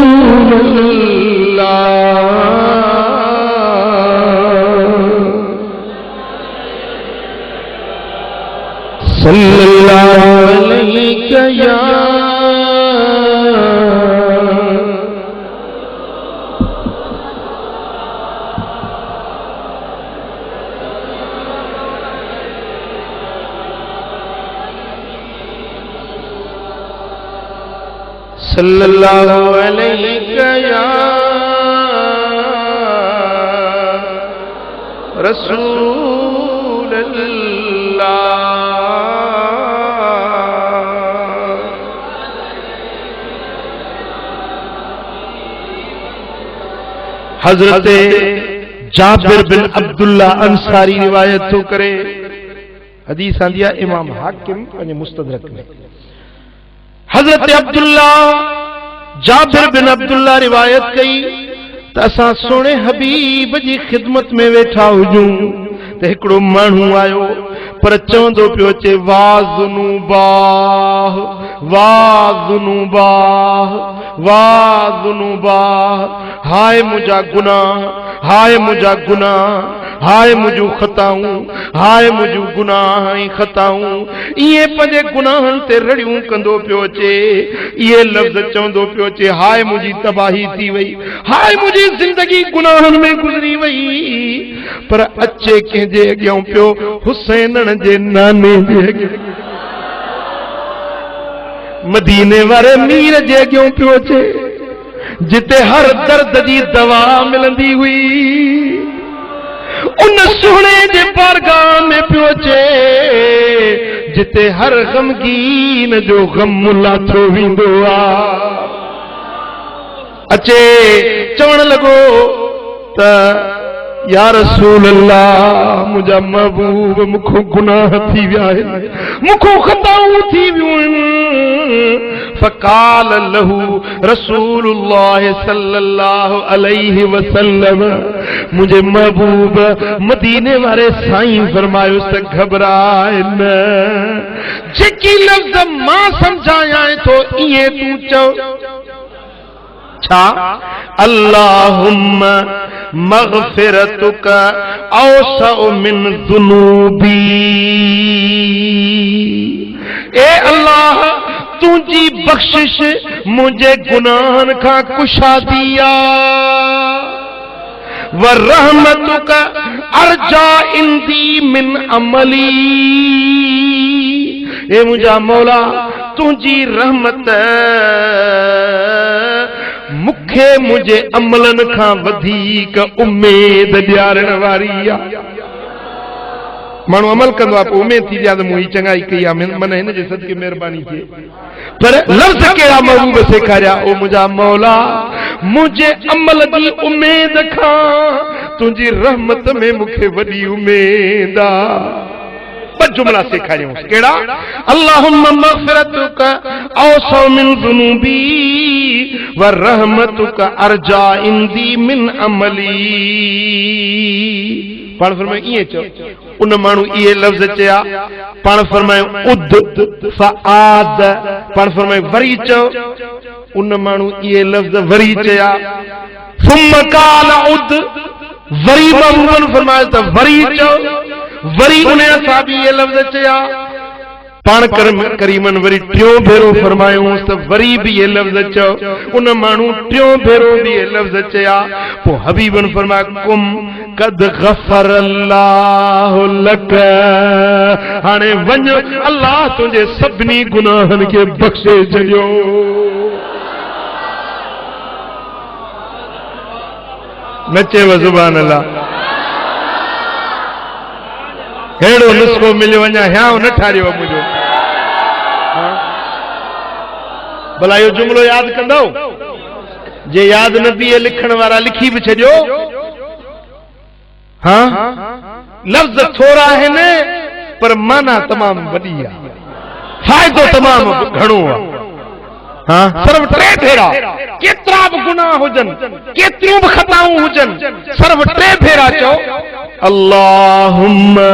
सल्लल्लाहु अलैहि या सल्लल्लाहु अलैहि या रसूलल्लाह हजरत जाबिर बिन अब्दुल्ला अंसारी रिवायत तो करे हदीस आंदिया इमाम हाकिम पंहिंजे मुस्तदरक में हजरत अब्दुल्ला जाबिर बिन अब्दुल्ला रिवायत कई त असां सोने हबीब जी खिदमत में वेठा हुजूं त हिकिड़ो माण्हू आयो पर चवंदो पियो अचे वाह ज़ुनूबाह हाय मुंहिंजा गुनाह हाय मुंहिंजा गुनाह हाय मुझू खताऊं हाय मुझू गुनाह ऐं खताऊं इहे पंहिंजे गुनाहनि ते रड़ियूं कंदो पियो अचे इहे लफ़्ज़ चवंदो पियो अचे हाय मुंहिंजी तबाही थी वई हाय मुंहिंजी ज़िंदगी गुनाहनि में गुज़री वई पर अचे कंहिंजे अॻियां पियो हुसैनन जे नाने जे मदीने वारे मीर जे अॻियां पियो अचे जिते हर दर्द जी दवा मिलंदी हुई उन सोने जे बारगाह में पियो अचे जिते हर गमगीन जो गम लाथो वेंदो आहे अचे चवण लॻो त या रसूल अल्लाह मुंहिंजा महबूब मूंखों गुनाह थी विया आहिनि मूंखों खताऊं थी वियूं आहिनि फ़क़ाल लहू रसूलुल्लाह सल्लल्लाहु अलैहि वसल्लम मुझे महबूब मदीने वारे साईं फरमायो त घबराए न जेकी लफ़्ज़ मां समझायां थो इहे तूं चओ छा अल्लाहुम्मा मग़फ़िरतुका औसअ मिन ज़ुनूबी। ए अल्लाह तुझी बख्शिश मुझे गुनाहन का कुशा दिया। व रहमतुका अर्जा इंदी मिन अमली। ए मुझा मौला तुझी रहमत मुखे मुझे अमलन खां वधीक उम्मीद ॾियारण वारी आहे। माण्हू अमल कंदो आहे पोइ उमेद थी विया त मूं ही चङाई कई आहे, मन हिन जे सदके महिरबानी थिए। पर लफ़्ज़ कहिड़ा महबूब सेखारिया, ओ मुंहिंजा मौला मुंहिंजे अमल जी उमेद खां तुंहिंजी रहमत में मूंखे वॾी उमेद आहे। ॿ जुमला सेखारियूं, कहिड़ा? अल्लाहुम्मा मग़फ़िरतुका औसअ मिन ज़ुनूबी व रहमतुका अर्जा इंदी मिन अमली। पाण फरमाए इएं चओ, उन माण्हू इहे लफ़्ज़ चया, पाण फरमाए उद फ़आद, पाण फरमाए वरी चओ, उन माण्हू इहे लफ़्ज़ वरी चया। सुम्म क़ाल उद, वरी महबूबन फरमाए त वरी चओ, वरी उन सां बि इहे लफ़्ज़ चया। पाण करीमन वरी टियों भेरो फरमायूं त वरी भी ये लफ्ज़ चओ। उन माण्हू टियों भेरो भी ये लफ्ज़ चया। पोइ हबीबन फरमाया कुम कद गफ़र अल्लाहु लक, हाणे वञ अल्लाह तुंहिंजे सभिनी गुनाहनि खे बख़्शे छॾियो। नचेव सुभान अल्लाह। हेड़ो नुस्खो मिलियो, अञा हियां न ठारियो मुंहिंजो। भला इहो जुमिलो यादि कंदो? जे यादि न थिए लिखण वारा लिखी बि छॾियो। हाँ, लफ़्ज़ थोरा आहिनि पर माना तमामु वॾी आहे, फ़ाइदो तमामु घणो आहे। हाँ, सिर्फ़ टे भेरा, केतिरा बि गुनाह हुजनि, केतिरियूं बि ख़ताऊं हुजनि, सिर्फ़ टे भेरा चओ अल्लाहुम्मा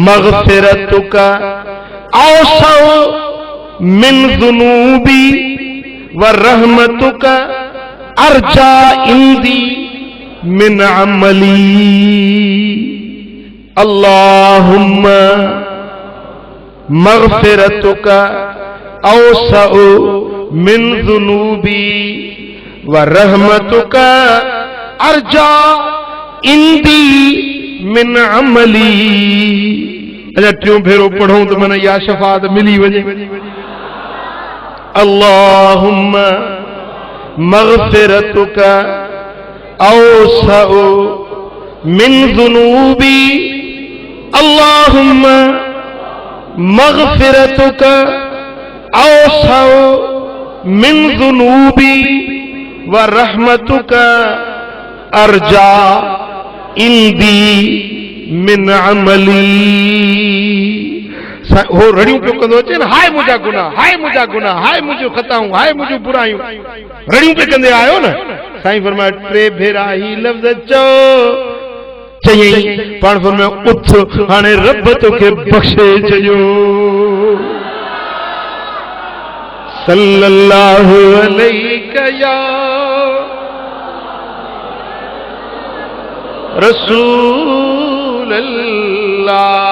मग़फ़िरतुका औसअ मिन ज़ुनूबी व रहमतुका अर्जा इंदी मिन अमली। अल्लाहुम्मा मग़फ़िरतुका औसअ मिन ज़ुनूबी व रहमतुका अर्जा इंदी मिन अमली। अञा टियों भेरो पढ़ूं तो मन या शफात मिली वजे। अल्लाहुम्मा मग़फ़िरतुका औसअ मिन ज़ुनूबी। अल्लाहुम्मा मग़फ़िरतुका औसअ मिन ज़ुनूबी व रहमतुका अर्जा इंदी मिन अमली। हो रड़ियूं पियो कंदो अचे न, हाय मुंहिंजा गुनाह, हाय मुंहिंजा गुनाह, हाय मुंहिंजूं ख़ताऊं, हाय मुंहिंजूं बुरायूं, रड़ियूं पियो कंदे आयो न। साईं फरमाए टे भेरा ही लफ़्ज़ चओ। चयईं पाण फरमाए उथ हाणे रब तोखे बख़्शे छॾियो। सल्लल्लाहु अलैहि या रसूल अल्लाह।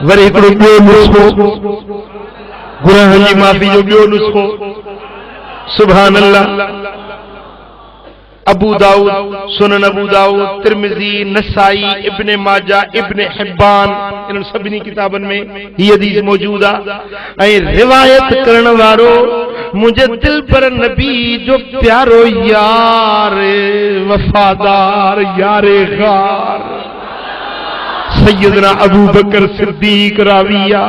वरी हिकिड़ो ॿियो नुस्ख़ो, गुनाहनि जी माफ़ी जो ॿियो नुस्ख़ो। सुभान अल्लाह। अबू दाऊद, सुनन अबू दाऊद, तिरमिज़ी, नसाई, इब्ने माजा, इब्ने हिब्बान, इन सभिनी किताबनि में ही हदीस मौजूद आहे। ऐं रिवायत करण वारो मुंहिंजे दिल पर नबी जो प्यारो यार वफादार यारे गार सैयदना अबू बकर सिद्दीक राविया।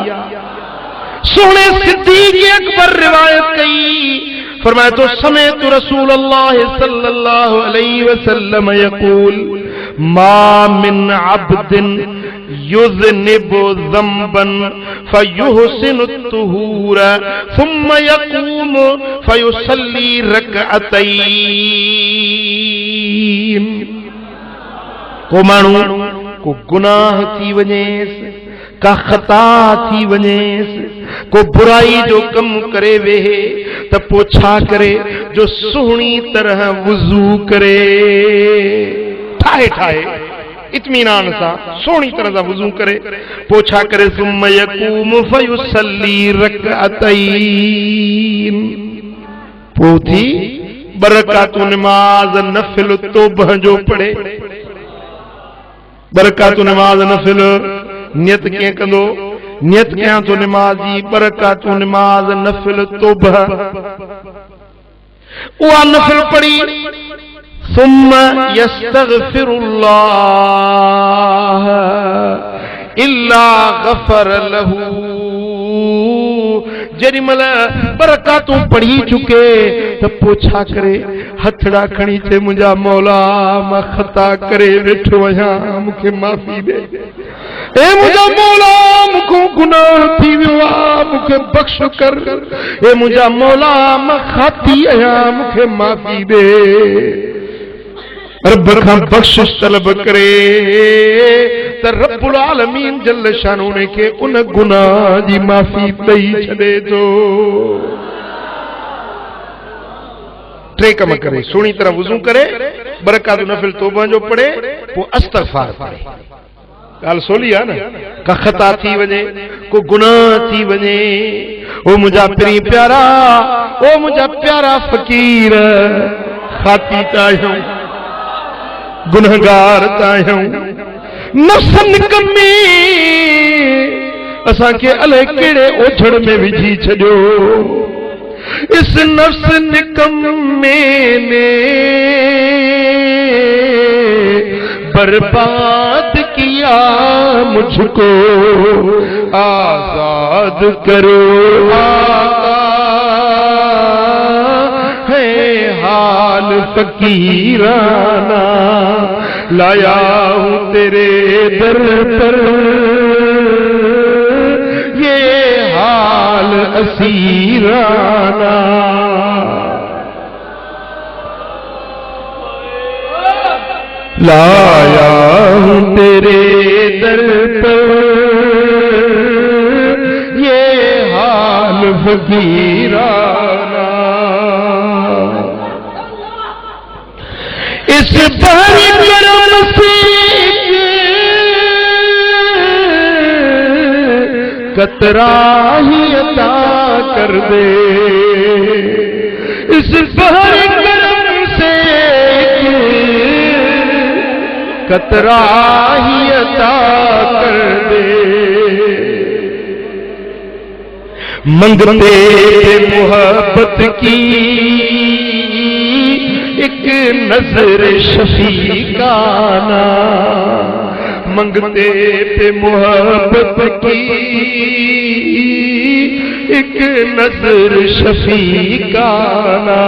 सोने सिद्दीक अकबर रिवायत कई, फरमाया तो समेत रसूल अल्लाह सल्लल्लाहु अलैहि वसल्लम यकूल मा मिन अब्दिन युज़निबु ज़ंबन फयुहसिनु तुहूर सुम्मा यक़ूमु फयुसल्ली रकअतैन। को माण्हू को गुनाह थी वञेसि, का खता थी वनेस, को बुराई जो कम करे वेहे त पो छा करे, जो सुहणी तरह वुजू करे, ठाए ठाए इत्मीनान सा सोहणी तरह सा वुजू करे, पो छा करे, सुम्म यकूम फयुसल्ली रकअतैन, पोथी बरकातु नमाज नफिल तोबह जो पढ़े। बरकातु नमाज नफिल नियत कीअं कंदो, नियत कयां तो नमाजी बरकातु नमाज नफिल तोबह, उहा नफिल पढ़ी, सुम्म यस्तगफिरुल्लाह इल्ला गफर लहू, जेडी मल बरकातू पढ़ी चुके तो पोछा करे, हथड़ा खणी चे मुंहिंजा मौला मां खता करे वेठो आहियां, मूंखे माफ़ी दे, ए मुंहिंजा मौला मूंखों गुनाह थी वियो आहे, मूंखे बख़्श कर, ए मुंहिंजा मौला मां खाती आहियां, मूंखे माफ़ी दे, रब खां बख़्शिश तलब करे त रब्बुल आलमीन जल शान उन खे उन गुनाह जी माफ़ी ॾेई छॾे थो। टे कम करे, सुहिणी तरह वुज़ू करे, बरकातु नफिल तौबा जो पढ़े, पोइ इस्तग़फ़ार पढ़े। ॻाल्हि सोली आहे न, का खता थी वञे, को गुनाह थी वञे, ओ मुंहिंजा पिरी प्यारा, ओ मुंहिंजा प्यारा फ़क़ीर, खाती त आहियूं, गुनहगार त आहियूं, नफ़्स निकम्मी असांखे अलाए कहिड़े ओझड़ में विझी छॾियो, इस नफ़्स निकम्मे ने बर्बाद किया मुझको, आजाद करो आका है हाल फकीराना, लाया हूं तेरे दर पर ये हाल असीराना, लाया हूं तेरे दर पर ये हाल फकीराना, इस बहरी करम से कतरा ही अता कर दे, इस बहरी करम से कतरा ही अता कर दे, मंगते थे मोहब्बत की एक नजर शफीकाना, मंगते पे मोहब्बत की एक नजर शफीकाना,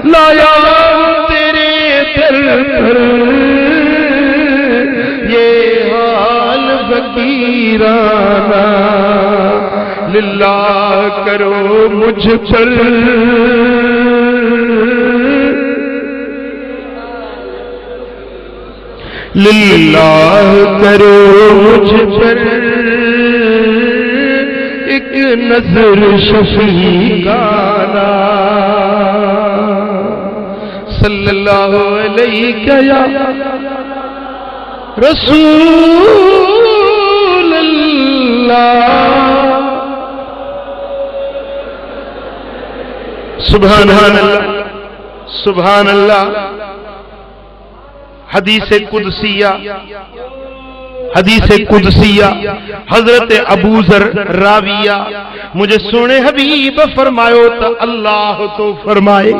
लाया तेरे दर पर ये हाल फकीराना, लिल्लाह करो मुझ पर लिल्लाह करो मुझ पर एक नजर शफीकाना, सल्लल्लाहु अलैहि या रसूल अल्लाह, सुभान अल्लाह सुभान अल्लाह। हदीस कुदसिया हजरत अबू ज़र राविया, मुझे सोने हबीब फरमायो तो अल्लाह तो फरमाए,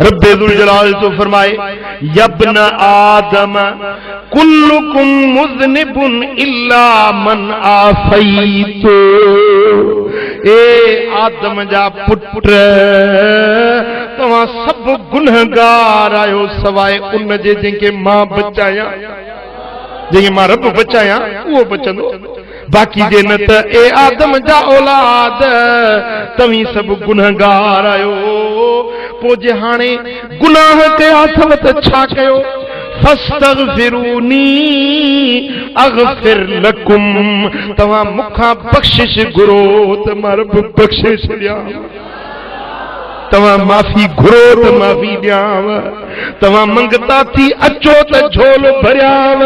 रब्बे दुल जलाल तो फरमाए, यब्न आदम कुल्लुकुम मुज़निबुन इल्ला मन आफैतु, ए आदम जा पुट तव्हां सब गुनहगार आयो सवाए उन जे जंहिंखे मां बचाया, जंहिंखे मां रब बचाया उहो बचंदो, बाक़ी जे न त ए आदम जा औलाद तव्हीं सब गुनहगार आयो। पोइ जे हाणे गुनाह कया अथव त छा कयो, फस्तगफिरूनी अगफिर लकुम, तव्हां मूंखां बख्शिश घुरो त मां रब बख्शे छॾियां, तव्हां माफ़ी घुरो त माफ़ी ॾियांव, तव्हां मंगता थी अचो त झोल भरियांव।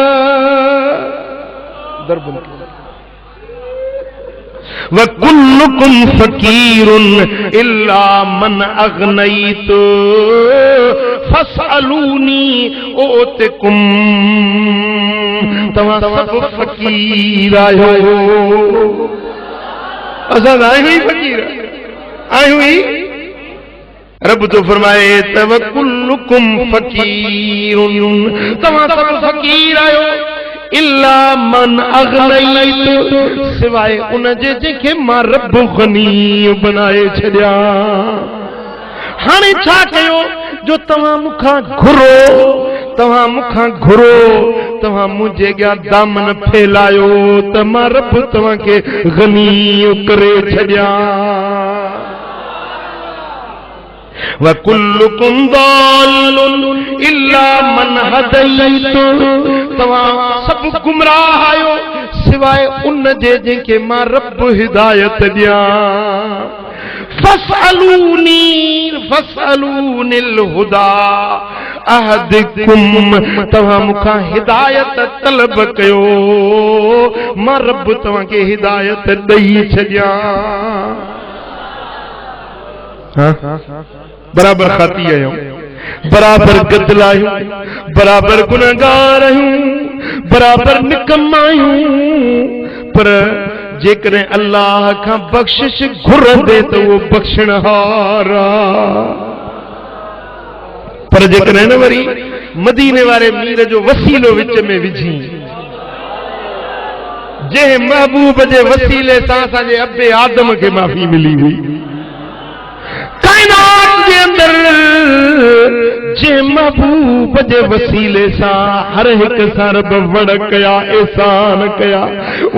वकुल्लुकुम फकीरुन इल्ला मन अगनैतु फसअलूनी ओतिकुम, तव्हां सब फकीर आहियो, असां आहियूं ई फकीर आहियूं ई। रब तो फरमाए तवकुल्लुकुम फकीरुन, तव्हां सब फकीर आहियो, इल्ला मन अगनैतु, सिवाय उन जे जेके मां रब गनी बनाए छॾिया। हाणे छा कयो जो तव्हां मूंखां घुरो, तव्हां मूंखां घुरो, तव्हां मुंहिंजे अॻियां दामन फैलायो त मां रब तव्हांखे गनी करे छॾिया। वकुल्लुकुम दाल्लुन इल्ला मन हदैतु, तव्हां सब गुमराह आहियो सिवाय उन जे जंहिंखे मां रब हिदायत ॾियां। फसअलूनिल हुदा अहदिकुम, तव्हां मूंखां हिदायत तलब कयो, मां रब तव्हांखे हिदायत ॾेई छॾियां। बराबर खाती आहियूं, बराबर गदल आहियूं, बराबर गुनहगार आहियूं, बराबर निकम्मा आहियूं, पर जेकॾहिं अल्लाह खां बख्शिश घुरंदे त उहो बख्शणहार आहे। पर जेकॾहिं न वरी मदीने वारे मीर जो वसीलो विच में विझी, जंहिं महबूब जे वसीले सां असांजे अबे आदम खे माफ़ी मिली हुई, कायनात जे अंदर जे महबूब जे वसीले सां हर हिक सां रब वड़ कया, एहसान कया,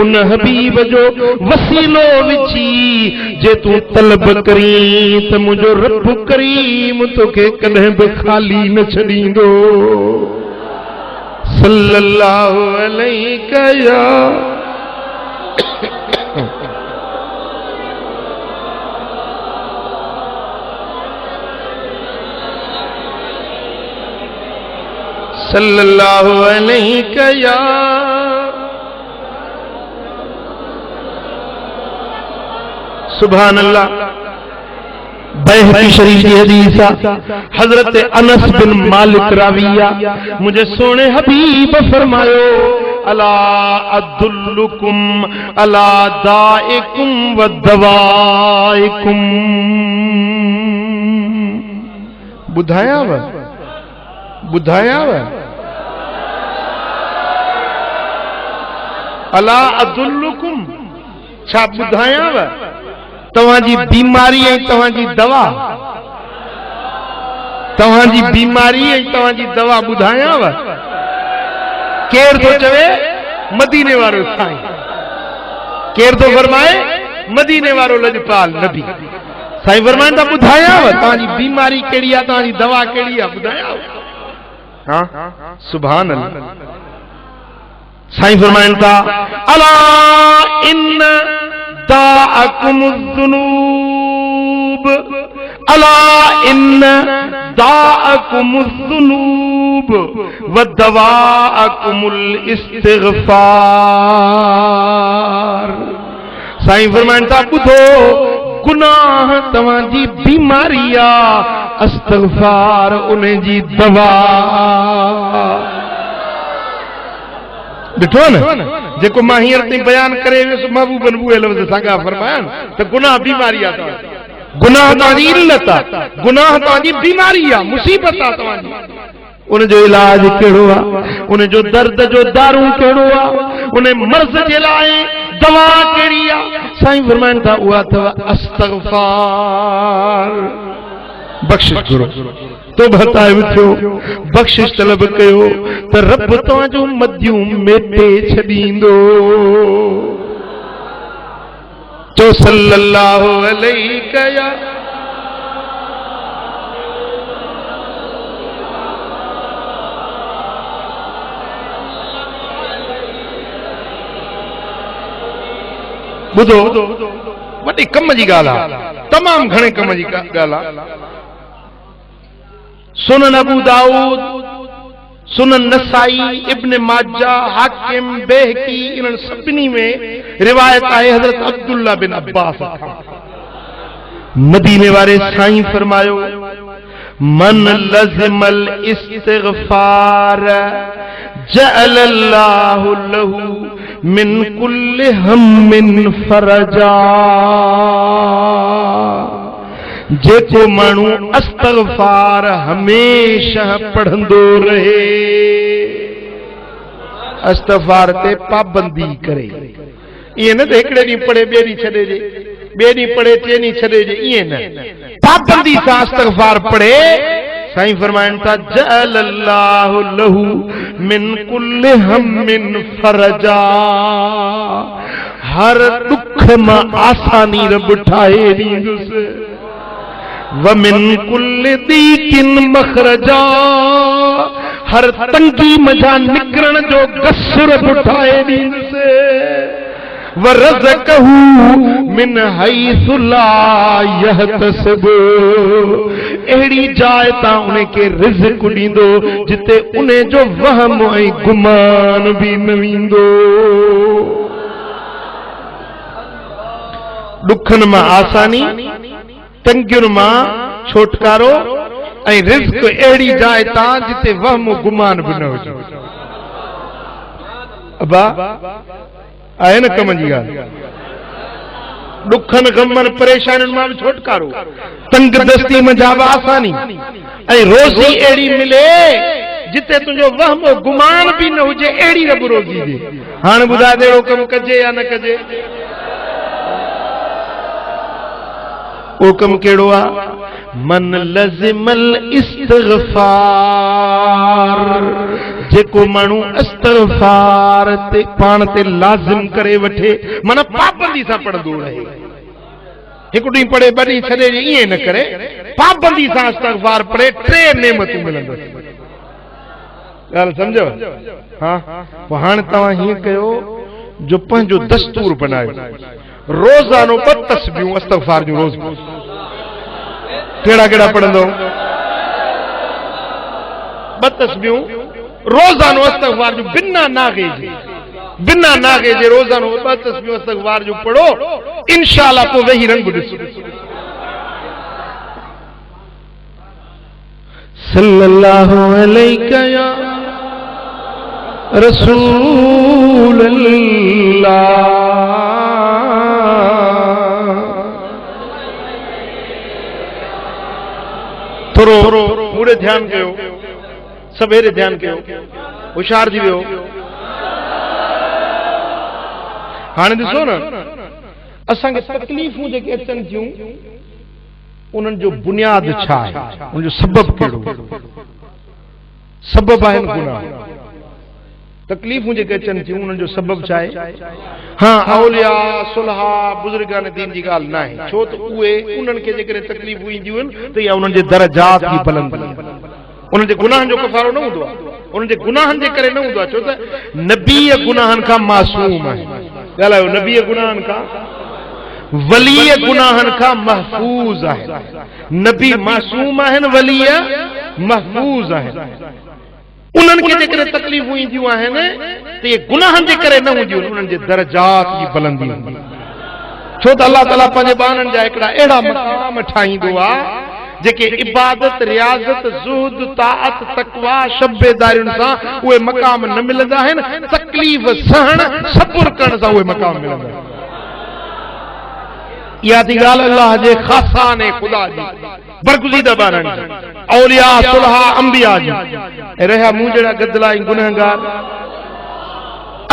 उन हबीब जो वसीलो विझी जे तूं तलब करी त मुंहिंजो रब करीम तोखे कॾहिं बि खाली न छॾींदो। सल्लल्लाहु अलैहि या सल्लल्लाहु अलैहि या सुभान अल्लाह। बैहक़ी शरीफ की हदीस हजरत अनस बिन मालिक राविया, मुझे सोने हबीब फरमायो अला अदुल्लुकुम अला दाइकुम व दवाइकुम, बुधायाव बुधायाव अला अदुल्लुकुम, छा बुधायाव तव्हांजी बीमारी ऐं तव्हांजी दवा, तव्हांजी बीमारी ऐं तव्हांजी दवा ॿुधायांव। केर थो चवे मदीने वारो साईं, केर थो फरमाए मदीने वारो लजपाल नबी। साईं फरमाइनि था ॿुधायांव तव्हांजी बीमारी कहिड़ी आहे, तव्हांजी दवा कहिड़ी आहे, ॿुधायांव। हाँ सुभान अल्लाह। साईं फरमाइनि था अला इन दाअकुमुज़्ज़ुनूब, अला इन दाअकुमुज़्ज़ुनूब व दवाअकुमुल इस्तिग़फ़ार। साईं फरमाइनि था ॿुधो, गुनाह तव्हांजी बीमारी आहे, इस्तिग़फ़ार उन जी दवा। ॾिठो न जेको मां हींअर ताईं बयान करे वियुसि महबूब नबूअ लफ़्ज़ सां ॻाल्हि फरमाया त गुनाह बीमारी आहे, गुनाह तव्हांजी इल्लत आहे, गुनाह तव्हांजी बीमारी आहे, मुसीबत आहे तव्हांजी। उन जो इलाज कहिड़ो आहे, उन जो दर्द जो दारू कहिड़ो आहे, उन मर्ज़ जे लाइ दवा कहिड़ी आहे। साईं फरमाइनि था उहा अथव इस्तिग़फ़ार। बख़्शिश घुरो, तौबा ताइब थियो, बख़्शिश तलब कयो त रब तव्हांजो मदियूं मेटे छॾींदो। चो सल्लल्लाहु अलैहि या बुधो वॾे कम जी ॻाल्हि आहे, तमामु घणे कम जी ॻाल्हि आहे। सुनन अबू दाऊद, सुनन नसाई, इब्न माजा, हाकिम, बेहकी, इन्हनि सभिनी में रिवायत आहे हज़रत अब्दुल्ला बिन अब्बास खां। मदीने वारे साईं फरमायो, मन लज़िमल इस्तिग़फ़ार जअलल्लाहु लहू मिन कुल्लि हम्मिन फरजा। जेको माण्हू अस्तग़फ़ार हमेशा पढ़ंदो रहे, अस्तग़फ़ार ते पाबंदी करे, ये न हिकिड़े ॾींहुं पढ़े ॿिए ॾींहुं छॾे जे, ॿिए ॾींहुं पढ़े टे ॾींहुं छॾे जे, ईअं न, पाबंदी सां अस्तग़फ़ार पढ़े। साईं फरमाइनि था, जअलल्लाहु लहू मिन कुल्लि हम्मिन फरजा, हर दुख मां आसानी रब ठाहे ॾींदुसि। वमिन कुल्लि दीकिन मखरजा, हर तंगी मजा निकरण जो गसुर बुठाए ॾींदुसि। वरज़क़हू मिन हैसु ला यहतसिब, अहिड़ी जाइ तां उन खे रिज़्क़ ॾींदो जिते उन जो वहम ऐं गुमान बि न वेंदो। दुखनि मां आसानी, तंगियुनि मां छोटकारो ऐं रिज़्क़ अहिड़ी जाइ तां जिते वहम गुमान बि न हुजे। अबा आहे न कम जी ॻाल्हि, दुखनि ग़मनि परेशानियुनि मां बि छोटकारो, तंग दस्ती में बि आसानी, ऐं रोज़ी अहिड़ी मिले जिते तुंहिंजो वहम गुमान बि न हुजे, अहिड़ी रब रोज़ी ॾे। हाणे ॿुधाए अहिड़ो कमु कजे या न कजे? वो कम केड़ो आ? मन लज़िमल इस्तिग़फ़ार, जेको माण्हू इस्तिग़फ़ार ते पाण ते लाज़िम करे वठे, माना पाबंदी सां पढ़ंदो रहे, हिकु ॾींहुं पढ़े ॿ ॾींहुं छॾे, ईअं न करे, पाबंदी सां इस्तिग़फ़ार पढ़े, टे नेमतूं मिलंदसि। ॻाल्हि सम्झो? हा, पोइ हाणे तव्हां हीअं कयो जो पंहिंजो दस्तूर बनायो, रोज़ानो 2 तस्बीहूं इस्तिग़फ़ार जूं रोज़ केड़ा केड़ा पढ़ंदो? 2 तस्बीहूं रोज़ानो इस्तिग़फ़ार जूं बिना नागे जे रोज़ानो 2 तस्बीहूं इस्तिग़फ़ार जूं पढ़ो, इंशाअल्लाह पोइ वेही रंग ॾिसो। सल्लल्लाहु अलैका या रसूल अल्लाह, थोरो पूरे ध्यान कयो, सवेरे ध्यान कयो, होशियार थी वियो। हाणे ॾिसो न, असांखे तकलीफ़ूं जेके अचनि थियूं उन्हनि जो बुनियाद छा आहे, उन जो सबब कहिड़ो? सबब आहिनि गुनाह। तकलीफ़ूं जेके अचनि थियूं उन्हनि जो सबब छा आहे? हाँ, औलिया सुलहा बुज़ुर्गान दीन जी ॻाल्हि न आहे, छो त उहे उन्हनि खे जेकॾहिं तकलीफ़ूं ईंदियूं आहिनि त इहा उन्हनि जे दरजात जी बुलंदी आहे, उन्हनि जे गुनाहनि जो कफ़ारो न हूंदो आहे, उन्हनि जे गुनाहनि जे करे न हूंदो आहे, छो त नबीअ गुनाहनि खां मासूम आहे। ॻाल्हायो, नबीअ गुनाहनि खां, वलीअ गुनाहनि खां महफूज़ आहे। नबी मासूम आहिनि, वलीअ महफूज़ आहिनि। उन्हनि खे जेकॾहिं तकलीफ़ूं ईंदियूं आहिनि त इहे गुनाहनि जे करे न हूंदियूं, उन्हनि जे दरजात जी बुलंदी हूंदी, छो त अल्लाह ताला पंहिंजे ॿारनि जा हिकिड़ा अहिड़ा मक़ाम ठाहींदो आहे जेके इबादत, रियाज़त, ज़ुहद, ताअत, तक़वा, शब्बेदारियुनि सां उहे मक़ाम न मिलंदा आहिनि, तकलीफ़ सहण, सब्र करण सां उहे मक़ाम मिलंदा आहिनि। इहा थी ॻाल्हि अल्लाह जे ख़ासाने ख़ुदा जी, बरगुज़ीदा ॿारनि जी, औलिया सुलहा अंबिया जी। ऐं रहिया मूं जहिड़ा गदला ऐं गुनहगार,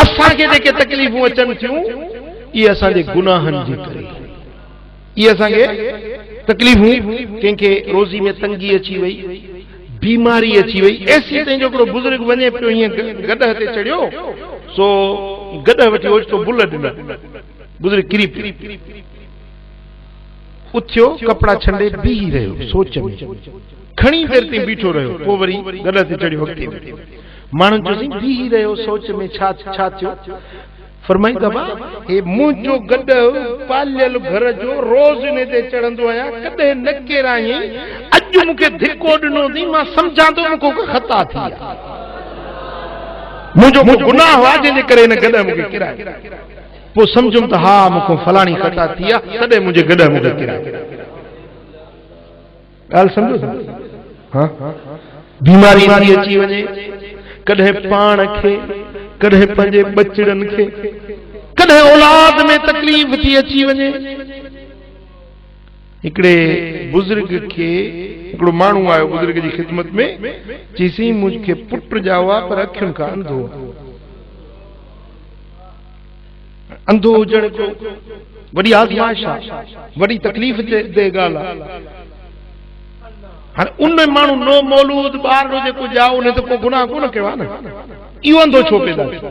असांखे जेके तकलीफ़ूं अचनि थियूं इहे असांजे गुनाहनि जे करे, इहे असांखे तकलीफ़ूं, कंहिंखे रोज़ी में तंगी अची वई, बीमारी अची वई, ऐसी ताईं जो हिकिड़ो बुज़ुर्ग वञे पियो हीअं गॾह ते चढ़ियो, सो गॾह वठी ओचितो बुल ॾिना, बुज़ुर्ग किरी पियो, उथियो, कपिड़ा छंडे बीही रहियो, सोच में घणी देर ताईं बीठो रहियो, पोइ वरी गॾह ते चढ़ियो, अॻिते माण्हुनि चयोसीं बीही रहियो सोच में, छा थियो? फरमाई दबा हे मुंहिंजो गड पालियल घर जो रोज इन ते चढ़ंदो आहियां, कॾहिं न केराई, अॼु मूंखे धिको ॾिनो थी, मां सम्झां थो मूंखे खता थी आहे, मुंहिंजो को गुनाह हुआ जंहिंजे करे हिन गॾ मूंखे किराए, पोइ सम्झुमि त हा मूंखे फलाणी खता थी आहे, तॾहिं मुंहिंजे गॾ मूंखे किराए। ॻाल्हि सम्झो? हाँ, बीमारी थी अची वञे, कॾहिं पाण खे, कॾहिं पंहिंजे बचड़नि खे, कॾहिं औलाद में तकलीफ़ थी अची वञे। हिकिड़े बुज़ुर्ग खे हिकिड़ो माण्हू आयो बुज़ुर्ग जी ख़िदमत में, चईसीं मुंहिंजे पुट ॼावा पर अखियुनि खां अंधो, अंधो हुजण को वॾी आज़माइश आहे, वॾी तकलीफ़ दे ॻाल्हि आहे। हाणे उन माण्हू नो मौलूद ॿार जेको ॼाओ उन ते को गुनाह कोन कयो आहे न, इहो अंधो छो पैदा थियो?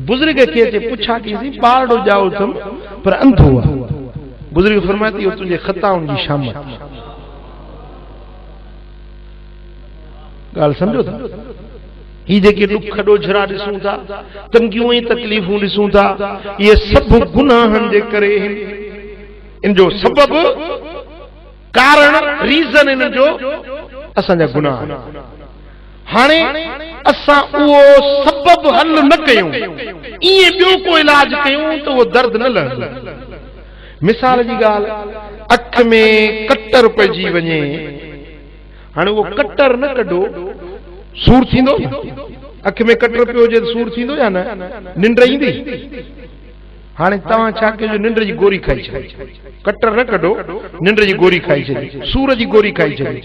बुज़ुर्ग खे अचे पुछा कईसीं ॿारड़ो ॼाओ अथमि पर अंधो आहे। बुज़ुर्ग फरमाए थी तुंहिंजे ख़ताउनि जी शामत। ॻाल्हि सम्झो था? ही जेके दुख ॾोझरा ॾिसूं था, तंगियूं ऐं तकलीफ़ूं ॾिसूं था, इहे सभु गुनाहनि जे करे, इन जो सबबु, कारण, रीज़न इन जो असांजा गुनाह। हाणे असां उहो सबबु हल न कयूं, ईअं ॿियो को इलाज कयूं त उहो दर्द न लहंदो। मिसाल जी ॻाल्हि, अख में कटर पइजी वञे, हाणे उहो कटर न कढो, सूर थींदो? अख में कटर पियो हुजे त सूर थींदो या न? निंड ईंदी? हाणे तव्हां छा कयो, निंड जी गोरी खाई छॾी, कटर न कढो, निंड जी गोरी खाई छॾी, सूर जी गोरी खाई छॾी,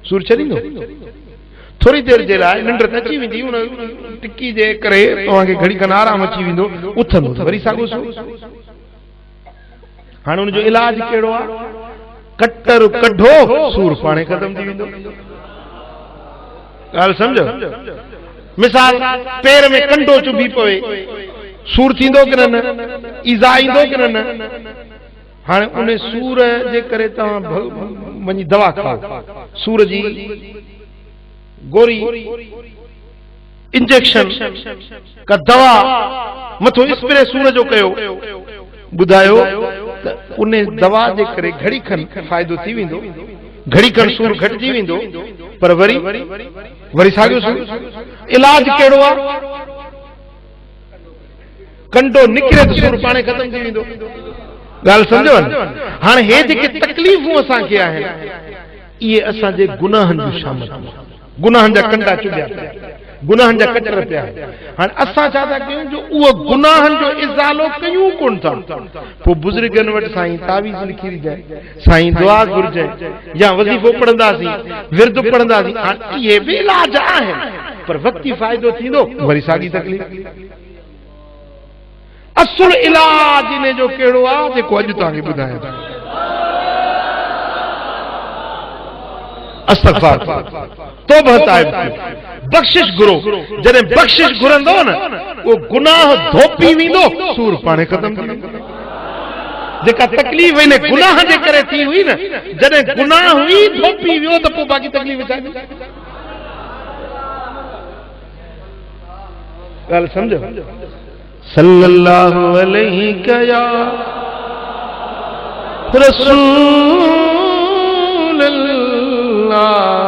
सूर छॾींदो? थोरी देरि जे लाइ निंड त अची वेंदी, उन टिकी जे करे तव्हांखे घड़ी खनि आराम अची वेंदो, उथंदो वरी साॻियो सूर। हाणे हुनजो इलाज कहिड़ो आहे? कटर कढो, सूर पाणे ख़तम थी वेंदो। ॻाल्हि सम्झो? मिसाल, पेर में कंडो चुभी पवे, सूर थींदो कि न? ईज़ा ईंदो कि न? हाणे उन सूर जे करे तव्हां वञी दवा खाओ, सूर जी गोरी, इंजेक्शन का दवा, मथो स्प्रे सूर जो कयो, ॿुधायो त उन दवा जे करे घड़ी खनि फ़ाइदो थी वेंदो, घड़ी खनि सूर घटिजी वेंदो, पर वरी साॻियो सूर। इलाज कहिड़ो आहे? कंडो निकिरे त सूर पाणे ख़तम थी वेंदो। ॻाल्हि सम्झो? हाणे हे जेके तकलीफ़ूं असांखे आहिनि, इहे असांजे गुनाहनि जी शामत, गुनाहनि जा कंडा चुभिया पिया, गुनाहनि जा कटर पिया। हाणे असां छा था कयूं, जो उहो गुनाहनि जो इज़ालो कयूं कोन था। पोइ बुज़ुर्गनि वटि साईं तावीज़ लिखी ॾिजांइ, साईं दुआ घुरिजांइ, या वज़ीफ़ो पढ़ंदासीं, विर्द पढ़ंदासीं। हाणे इहे बि इलाज आहिनि, पर वक़्ती फ़ाइदो थींदो वरी साॻी तकलीफ़। असुल इलाज इन जो कहिड़ो आहे, जेको अॼु तव्हांखे ॿुधायां थो। अस्तग़फ़ार, तौबह ताइब, बख़्शिश घुरो। जॾहिं बख़्शिश घुरंदो न, उहो गुनाह धोपी वेंदो, सूर पाणे ख़तम थी वेंदो। जेका तकलीफ़ इन गुनाह जे करे थी हुई न, जॾहिं गुनाह हुई धोपी वियो त पोइ बाक़ी तकलीफ़ छा? ॻाल्हि सम्झो? सल्लल्लाहु अलैहि या रसूल अल्लाह।